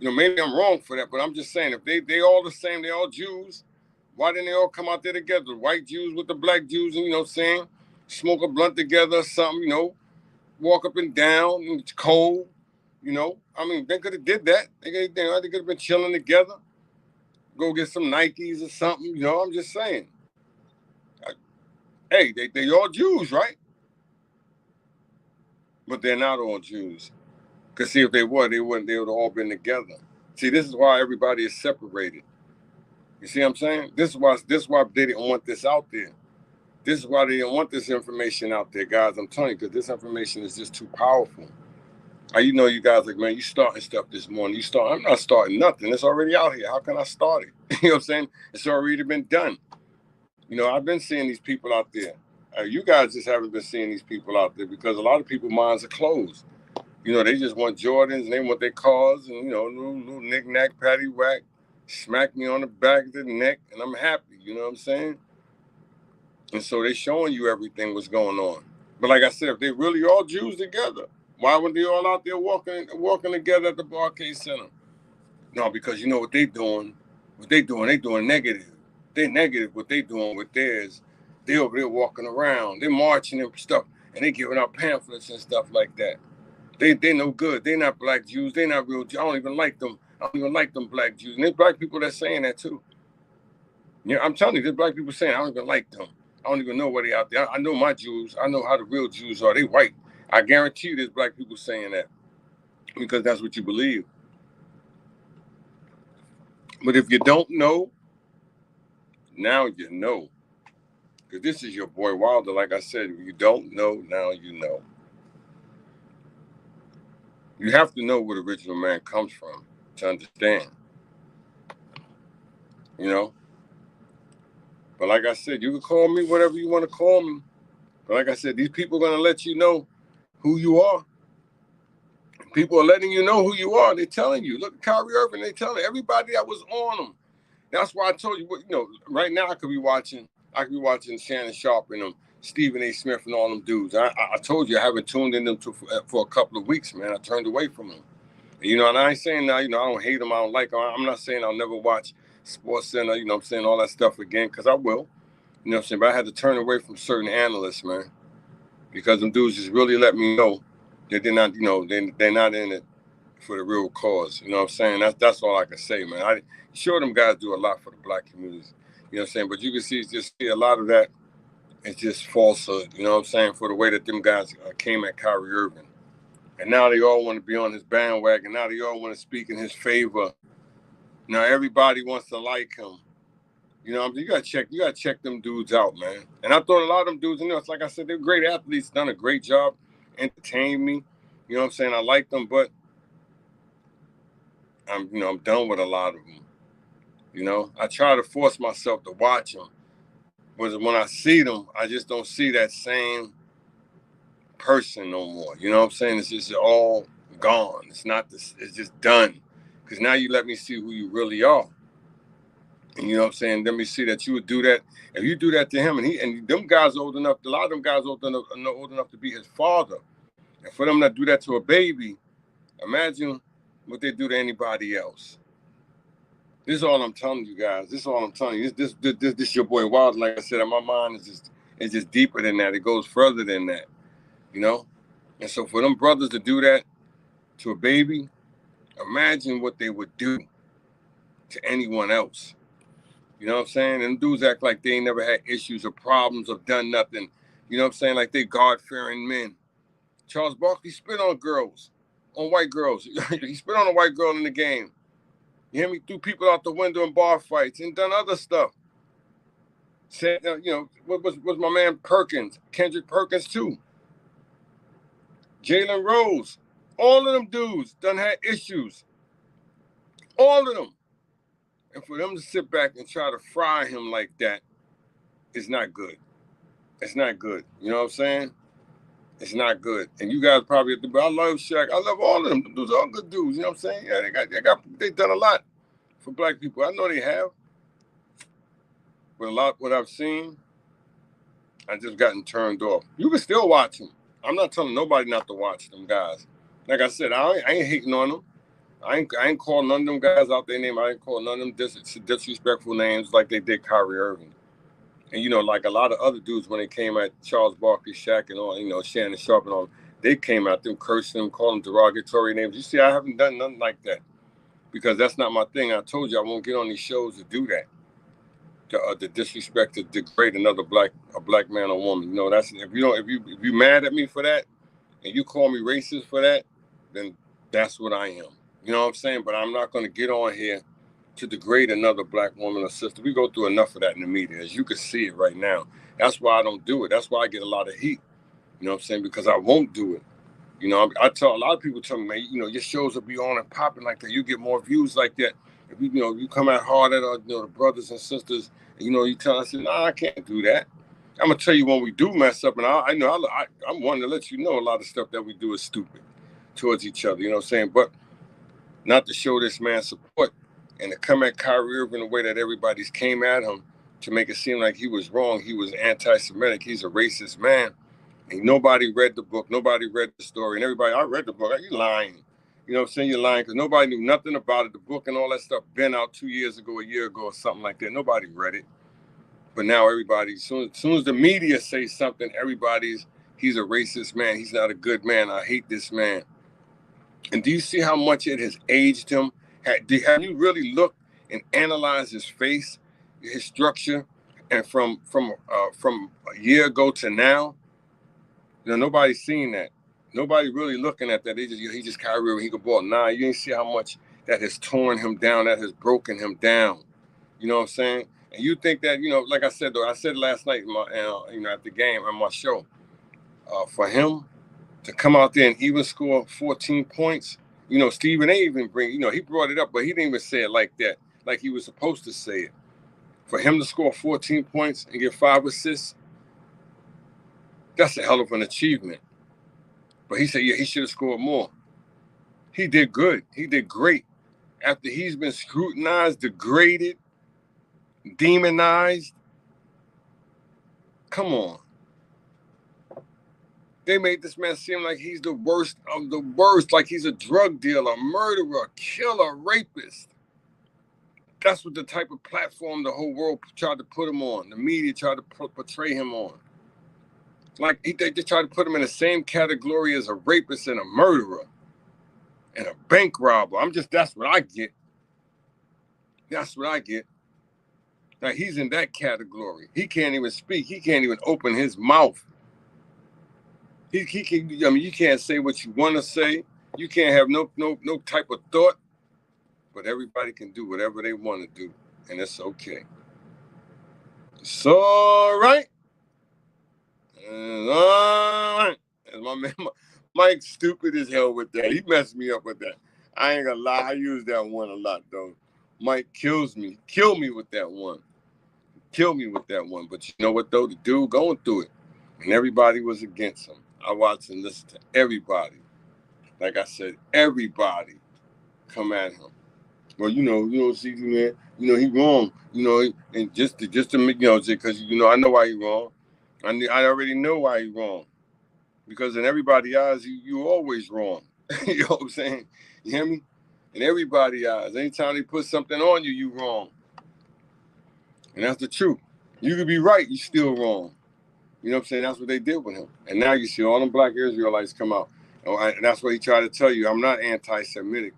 You know, maybe I'm wrong for that, but I'm just saying, if they all the same, they all Jews, why didn't they all come out there together? The white Jews with the black Jews, and you know what I'm saying, smoke a blunt together or something, you know, walk up and down, and it's cold, you know. I mean, they could have did that. They could have been chilling together, go get some Nikes or something, you know. I'm just saying. Hey, they all Jews, right? But they're not all Jews. Because see, if they were, they would have all been together. See, this is why everybody is separated. You see what I'm saying? This is why they didn't want this out there. This is why they didn't want this information out there, guys. I'm telling you, because this information is just too powerful. You know, you guys like, man, you starting stuff this morning. I'm not starting nothing. It's already out here. How can I start it? You know what I'm saying? It's already been done. You know, I've been seeing these people out there. You guys just haven't been seeing these people out there because a lot of people's minds are closed. You know, they just want Jordans and they want their cars and, you know, little knick-knack, paddywhack, smack me on the back of the neck, and I'm happy. You know what I'm saying? And so they showing you everything what's going on. But like I said, if they really all Jews together, why weren't they all out there walking together at the Barclays Center? No, because you know what they doing. They doing negative. They negative what they doing with theirs. They over there walking around. They marching and stuff. And they giving out pamphlets and stuff like that. They no good. They not black Jews. They not real Jews. I don't even like them. I don't even like them black Jews. And there's black people that's saying that too. Yeah, I'm telling you, there's black people saying I don't even like them. I don't even know where they out there. I know my Jews. I know how the real Jews are. They white. I guarantee you there's black people saying that because that's what you believe. But if you don't know, now you know. Because this is your boy Wilder. Like I said, if you don't know, now you know. You have to know where the original man comes from to understand. You know? But like I said, you can call me whatever you want to call me. But like I said, these people are going to let you know who you are. People are letting you know who you are. They're telling you. Look at Kyrie Irving. They're telling everybody that was on him. That's why I told you, you know, right now I could be watching Shannon Sharp and them, Stephen A. Smith and all them dudes. I told you I haven't tuned in them for a couple of weeks, man. I turned away from them. And, you know, and I ain't saying now, you know, I don't hate them. I don't like them. I'm not saying I'll never watch Sports Center, you know what I'm saying, all that stuff again, because I will. You know what I'm saying? But I had to turn away from certain analysts, man, because them dudes just really let me know that they're not, you know, they're not in it for the real cause. You know what I'm saying? That's all I can say, man. Sure, them guys do a lot for the black community. You know what I'm saying? But you can see a lot of that. It's just falsehood. You know what I'm saying? For the way that them guys came at Kyrie Irving. And now they all want to be on his bandwagon. Now they all want to speak in his favor. Now everybody wants to like him. You know, you gotta check them dudes out, man. And I thought a lot of them dudes, you know, it's like I said, they're great athletes, done a great job, entertained me. You know what I'm saying? I like them, but I'm done with a lot of them. I try to force myself to watch them, but when I see them, I just don't see that same person no more. You know what I'm saying? It's just all gone. It's not this. It's just done. Because now you let me see who you really are. And you know what I'm saying? Let me see that you would do that. If you do that to him, and them guys old enough, a lot of them guys old enough to be his father. And for them to do that to a baby, imagine what they do to anybody else. This is all I'm telling you guys. This is all I'm telling you. This your boy Wild. Like I said, my mind is just deeper than that. It goes further than that. And so for them brothers to do that to a baby, imagine what they would do to anyone else. You know what I'm saying? And dudes act like they ain't never had issues or problems or done nothing. You know what I'm saying? Like they God-fearing men. Charles Barkley spit on girls, on white girls. He spit on a white girl in the game. You hear me? Threw people out the window in bar fights and done other stuff. Said, what was my man Perkins, Kendrick Perkins too. Jalen Rose. All of them dudes done had issues. All of them. And for them to sit back and try to fry him like that is not good. It's not good. You know what I'm saying? It's not good. And you guys probably at the I love Shaq. I love all of them. Those are all good dudes. You know what I'm saying? Yeah, they done a lot for black people. I know they have. But a lot what I've seen, I just gotten turned off. You can still watch them. I'm not telling nobody not to watch them guys. Like I said, I ain't hating on them. I ain't calling none of them guys out their name. I ain't calling none of them disrespectful names like they did Kyrie Irving. And, like a lot of other dudes, when they came at Charles Barkley, Shaq, and all, Shannon Sharp and all, they came at them, cursing them, calling them derogatory names. You see, I haven't done nothing like that because that's not my thing. I told you I won't get on these shows to do that, to disrespect, to degrade a black man or woman. That's if you mad at me for that and you call me racist for that, then that's what I am. You know what I'm saying? But I'm not going to get on here to degrade another black woman or sister. We go through enough of that in the media, as you can see it right now. That's why I don't do it. That's why I get a lot of heat. You know what I'm saying? Because I won't do it. I tell a lot of people, tell me, man, your shows will be on and popping like that. You get more views like that. If you come out hard at the brothers and sisters, and, you tell us, nah, I can't do that. I'm gonna tell you when we do mess up, and I'm one to let you know a lot of stuff that we do is stupid towards each other. You know what I'm saying? But not to show this man support and to come at Kyrie Irving the way that everybody's came at him to make it seem like he was wrong. He was anti-Semitic. He's a racist man. And nobody read the book. Nobody read the story. And everybody, I read the book. You lying. You know what I'm saying? You're lying because nobody knew nothing about it. The book and all that stuff been out 2 years ago, a year ago, or something like that. Nobody read it. But now everybody, as soon as the media says something, he's a racist man. He's not a good man. I hate this man. And do you see how much it has aged him? Have you really looked and analyzed his face, his structure, and from a year ago to now? Nobody's seen that. Nobody really looking at that. He just Kyrie, he could ball. Nah, you didn't see how much that has torn him down, that has broken him down. You know what I'm saying? And you think that, like I said, though, I said last night, at the game on my show, for him to come out there and even score 14 points, Stephen A. even he brought it up, but he didn't even say it like that, like he was supposed to say it. For him to score 14 points and get 5 assists, that's a hell of an achievement. But he said, yeah, he should have scored more. He did good. He did great. After he's been scrutinized, degraded, demonized. Come on. They made this man seem like he's the worst of the worst, like he's a drug dealer, murderer, killer, rapist. That's what the type of platform the whole world tried to put him on. The media tried to portray him on. Like they tried to put him in the same category as a rapist and a murderer and a bank robber. That's what I get. That's what I get. Now he's in that category. He can't even speak. He can't even open his mouth. He can. You can't say what you want to say. You can't have no type of thought. But everybody can do whatever they want to do, and it's okay. It's all right. And all right. And my man Mike's stupid as hell with that. He messed me up with that. I ain't gonna lie, I use that one a lot though. Mike kill me with that one. Kill me with that one. But you know what though? The dude going through it. And everybody was against him. I watched and listened to everybody. Like I said, everybody come at him. Well, see, man, he wrong. And just to make, because I know why he wrong. I already know why he wrong. Because in everybody's eyes, you always wrong. You know what I'm saying? You hear me? In everybody's eyes, anytime they put something on you, you wrong. And that's the truth. You could be right, you still wrong. You know what I'm saying? That's what they did with him. And now you see all them black Israelites come out. And that's what he tried to tell you. I'm not anti-Semitic.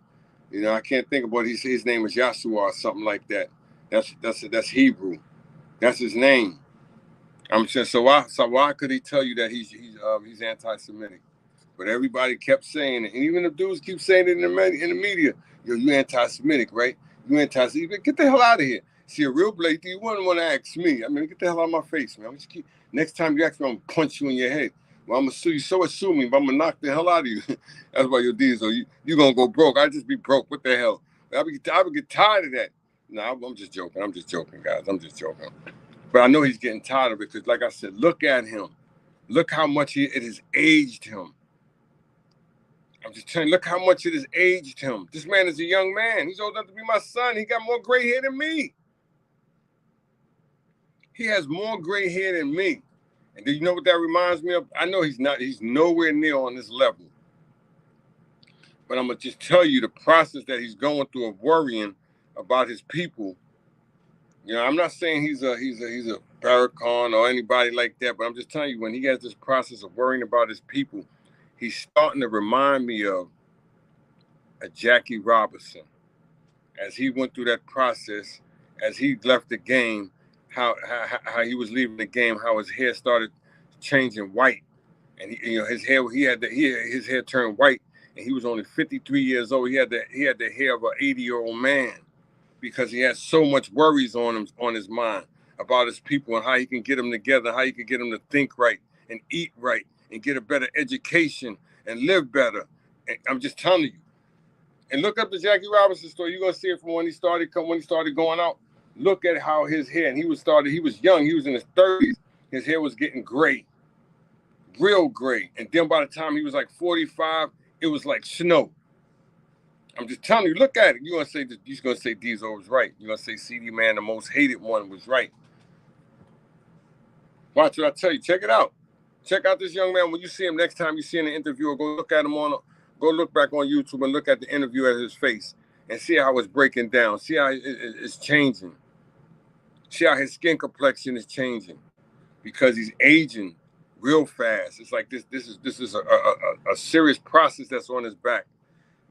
I can't think about his name is Yahshua or something like that. That's Hebrew. That's his name. I'm saying, so why could he tell you that he's anti-Semitic? But everybody kept saying it, and even the dudes keep saying it in the media. You anti-Semitic, right? You anti-Semitic. Get the hell out of here. See, a real Blake, you wouldn't want to ask me. I mean, get the hell out of my face, man. Next time you ask me, I'm gonna punch you in your head. Well, I'm gonna sue you. So assuming, but I'm gonna knock the hell out of you. That's why your diesel. You gonna go broke. I just be broke. What the hell? I would get tired of that. No, I'm just joking. I'm just joking, guys. I'm just joking. But I know he's getting tired of it because, like I said, look at him. Look how much it has aged him. I'm just telling you, look how much it has aged him. This man is a young man. He's old enough to be my son. He got more gray hair than me. He has more gray hair than me. And do you know what that reminds me of? I know he's nowhere near on this level. But I'm going to just tell you the process that he's going through of worrying about his people. I'm not saying he's a Farrakhan or anybody like that, but I'm just telling you, when he has this process of worrying about his people, he's starting to remind me of a Jackie Robinson. As he went through that process, as he left the game, how he was leaving the game, how his hair started changing white, and his hair turned white, and he was only 53 years old. He had the hair of an 80-year-old man because he had so much worries on his mind about his people and how he can get them together, how he can get them to think right and eat right and get a better education and live better. And I'm just telling you. And look up the Jackie Robinson story. You're gonna see it from when he started going out. Look at how his hair, and he was young, he was in his 30s. His hair was getting gray, real gray. And then by the time he was like 45, it was like snow. I'm just telling you, look at it. You're gonna say Diesel was right. You're gonna say CD Man, the most hated one, was right. Watch what I tell you. Check it out. Check out this young man. When you see him next time you see him in the interview, or go look back on YouTube and look at the interview at his face and see how it's breaking down. See how it's changing. See how his skin complexion is changing because he's aging real fast. It's like this is a serious process that's on his back.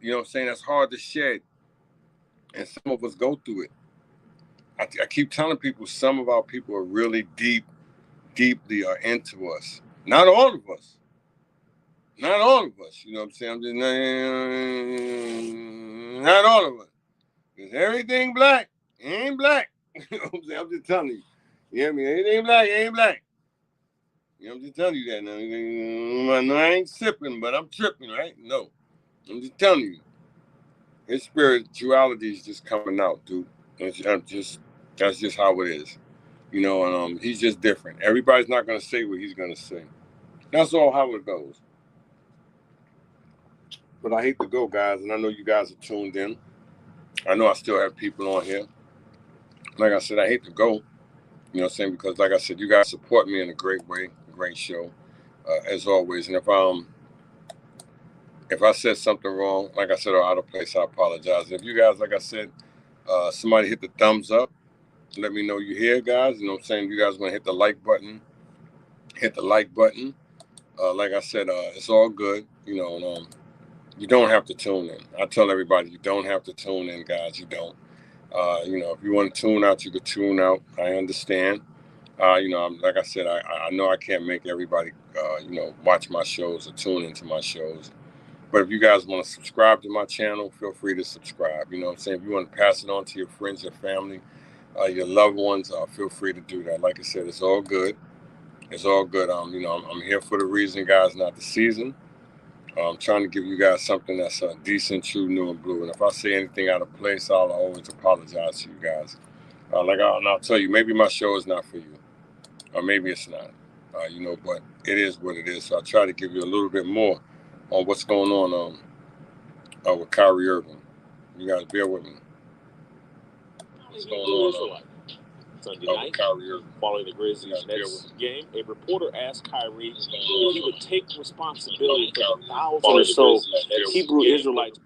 You know what I'm saying? That's hard to shed. And some of us go through it. I keep telling people some of our people are really deeply are into us. Not all of us. Not all of us. You know what I'm saying? I'm just not all of us. Because everything black ain't black. You know what I'm saying? I'm just telling you. You hear me? Anything black ain't black. I'm just telling you that now. No, I ain't sipping, but I'm tripping, right? No. I'm just telling you. His spirituality is just coming out, dude. That's just how it is. And he's just different. Everybody's not going to say what he's going to say. That's all how it goes. But I hate to go, guys, and I know you guys are tuned in. I know I still have people on here. Like I said, I hate to go. You know what I'm saying? Because like I said, you guys support me in a great way, great show, as always. And if I said something wrong, like I said, or out of place, I apologize. If you guys, like I said, somebody hit the thumbs up, let me know you're here, guys. You know what I'm saying? You guys want to hit the like button. Hit the like button. Like I said, it's all good. You don't have to tune in. I tell everybody, you don't have to tune in, guys. You don't. If you want to tune out, you could tune out. I understand. Like I said, I know I can't make everybody, watch my shows or tune into my shows. But if you guys want to subscribe to my channel, feel free to subscribe. You know what I'm saying? If you want to pass it on to your friends, your family, your loved ones, feel free to do that. Like I said, it's all good. It's all good. I'm here for the reason, guys, not the season. I'm trying to give you guys something that's decent, true, new, and blue. And if I say anything out of place, I'll always apologize to you guys. I'll tell you, maybe my show is not for you, or maybe it's not. But it is what it is. So I try to give you a little bit more on what's going on with Kyrie Irving. You guys bear with me. What's going on? Sunday night, following the Grizzlies Nets game, a reporter asked Kyrie if he would take responsibility for the 1,000 or so Hebrew Israelites.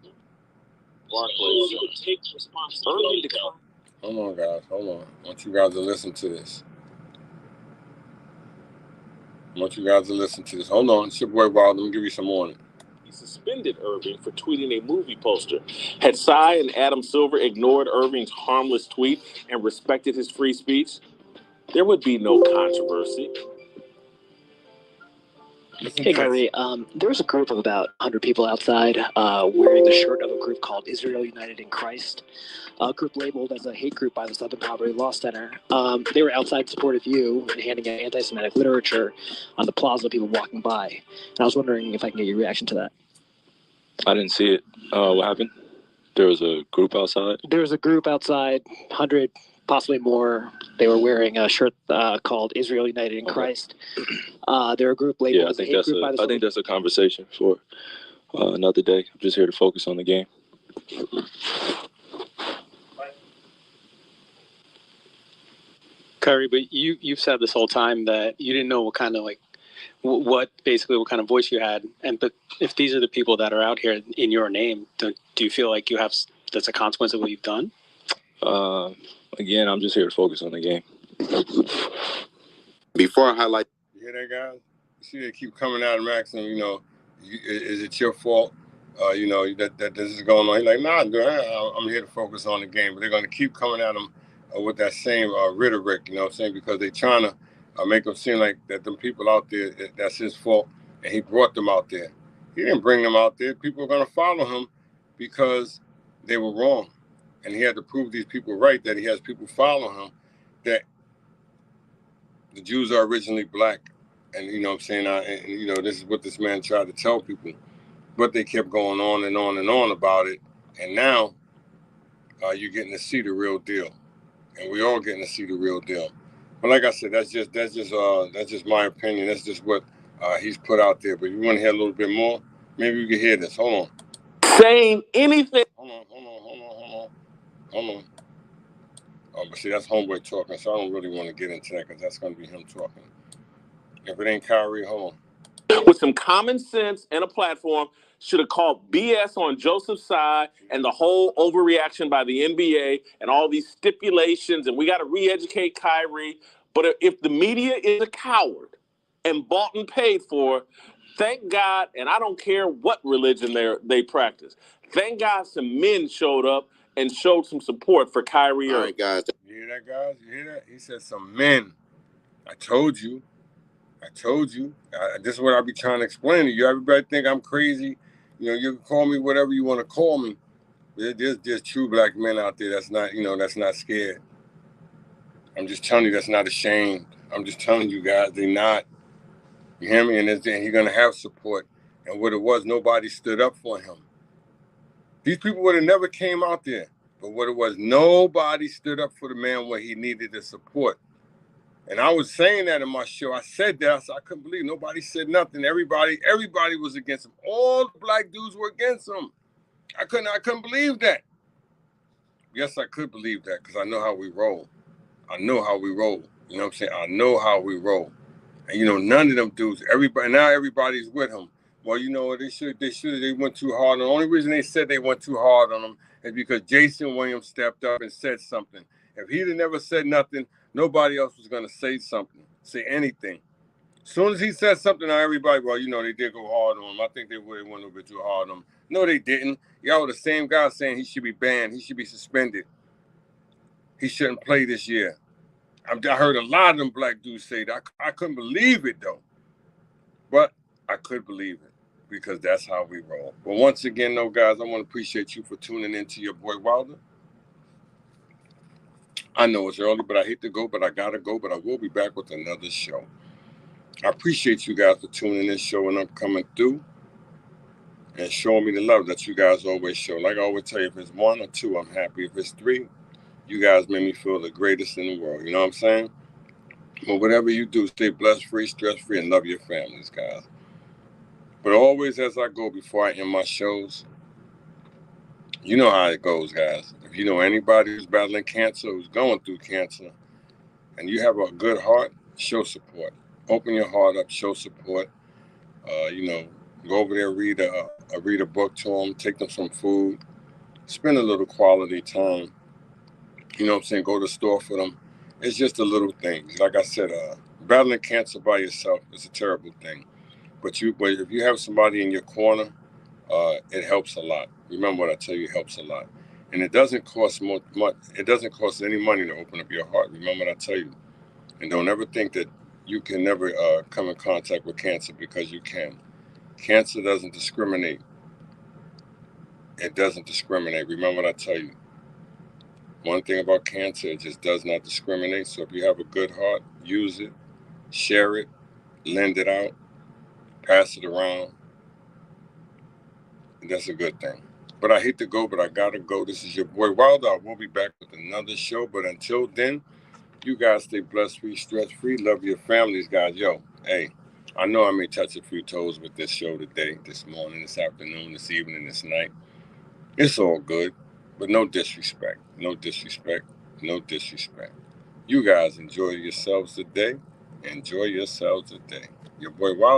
Barclays Center. Early decline. Hold on, guys. Hold on. I want you guys to listen to this. Hold on. It's your boy Wild. Let me give you some warning. He suspended Irving for tweeting a movie poster. Had Sy and Adam Silver ignored Irving's harmless tweet and respected his free speech, there would be no controversy. Hey, Kyrie, there was a group of about 100 people outside wearing the shirt of a group called Israel United in Christ, a group labeled as a hate group by the Southern Poverty Law Center. They were outside in support of you and handing out anti-Semitic literature on the plaza, people walking by. And I was wondering if I can get your reaction to that. I didn't see it. What happened? There was a group outside? There was a group outside, 100, possibly more. They were wearing a shirt called Israel United in Christ. They're a group labeled as a hate group by the I think that's a conversation for another day. I'm just here to focus on the game. Kyrie, but you've said this whole time that you didn't know what kind of what kind of voice you had, but if these are the people that are out here in your name, do you feel like that's a consequence of what you've done? Again, I'm just here to focus on the game. Before I highlight, you hear that, guys? You see, they keep coming out and asking, is it your fault? That this is going on. He's like, nah, dude, I'm here to focus on the game. But they're going to keep coming at him with that same rhetoric, you know what I'm saying? Because they're trying to make him seem like that them people out there, that's his fault, and he brought them out there. He didn't bring them out there. People are going to follow him because they were wrong. And he had to prove these people right, that he has people following him, that the Jews are originally black. And, you know what I'm saying? This is what this man tried to tell people. But they kept going on and on and on about it. And now you're getting to see the real deal. And we all getting to see the real deal. But like I said, that's just my opinion. That's just what he's put out there. But if you want to hear a little bit more, maybe you can hear this. Hold on. Saying anything. Hold on. Oh, but see, that's homeboy talking, so I don't really want to get into that because that's going to be him talking. If it ain't Kyrie, hold on. With some common sense and a platform, should have called BS on Joseph's side and the whole overreaction by the NBA and all these stipulations, and we got to re-educate Kyrie. But if the media is a coward and bought and paid for, thank God, and I don't care what religion they practice, thank God some men showed up and showed some support for Kyrie. All right, guys. You hear that, guys? You hear that? He said some men. I told you. This is what I be trying to explain to you. Everybody think I'm crazy. You can call me whatever you want to call me. There's true black men out there that's not scared. I'm just telling you, that's not ashamed. I'm just telling you guys, they're not. You hear me? And he's going to have support. And what it was, nobody stood up for him. These people would have never came out there. But what it was, nobody stood up for the man where he needed the support. And I was saying that in my show. I said that. I couldn't believe nobody said nothing. Everybody was against him. All the black dudes were against him. I couldn't believe that. Yes, I could believe that because I know how we roll. You know what I'm saying? I know how we roll. And none of them dudes, everybody's with him. Well, they went too hard. And the only reason they said they went too hard on him is because Jason Williams stepped up and said something. If he'd have never said nothing, nobody else was going to say anything. As soon as he said something, now everybody, they did go hard on him. I think they went a little bit too hard on him. No, they didn't. Y'all were the same guy saying he should be banned. He should be suspended. He shouldn't play this year. I heard a lot of them black dudes say that. I couldn't believe it, though. But I could believe it because that's how we roll. But once again, though, guys, I want to appreciate you for tuning in to your boy Wilder. I know it's early, but I hate to go, but I got to go. But I will be back with another show. I appreciate you guys for tuning in this show, and I'm coming through. and showing me the love that you guys always show. Like I always tell you, if it's 1 or 2, I'm happy. If it's 3, you guys make me feel the greatest in the world. You know what I'm saying? But whatever you do, stay blessed, free, stress free, and love your families, guys. But always as I go, before I end my shows, you know how it goes, guys. If you know anybody who's battling cancer, who's going through cancer, and you have a good heart, show support. Open your heart up, show support. Go over there, read a book to them, take them some food, spend a little quality time. You know what I'm saying? Go to the store for them. It's just the little things. Like I said, battling cancer by yourself is a terrible thing. But if you have somebody in your corner, it helps a lot. Remember what I tell you, it helps a lot. And it doesn't cost much. It doesn't cost any money to open up your heart. Remember what I tell you. And don't ever think that you can never come in contact with cancer, because you can. Cancer doesn't discriminate. It doesn't discriminate. Remember what I tell you. One thing about cancer, it just does not discriminate. So if you have a good heart, use it, share it, lend it out, pass it around. That's a good thing. But I hate to go, but I gotta go. This is your boy Wilder. I will be back with another show. But until then, you guys stay blessed, free, stress free. Love your families, guys. Yo, hey, I know I may touch a few toes with this show today, this morning, this afternoon, this evening, this night. It's all good, but no disrespect. No disrespect. No disrespect. You guys enjoy yourselves today. Enjoy yourselves today. Your boy Wilder.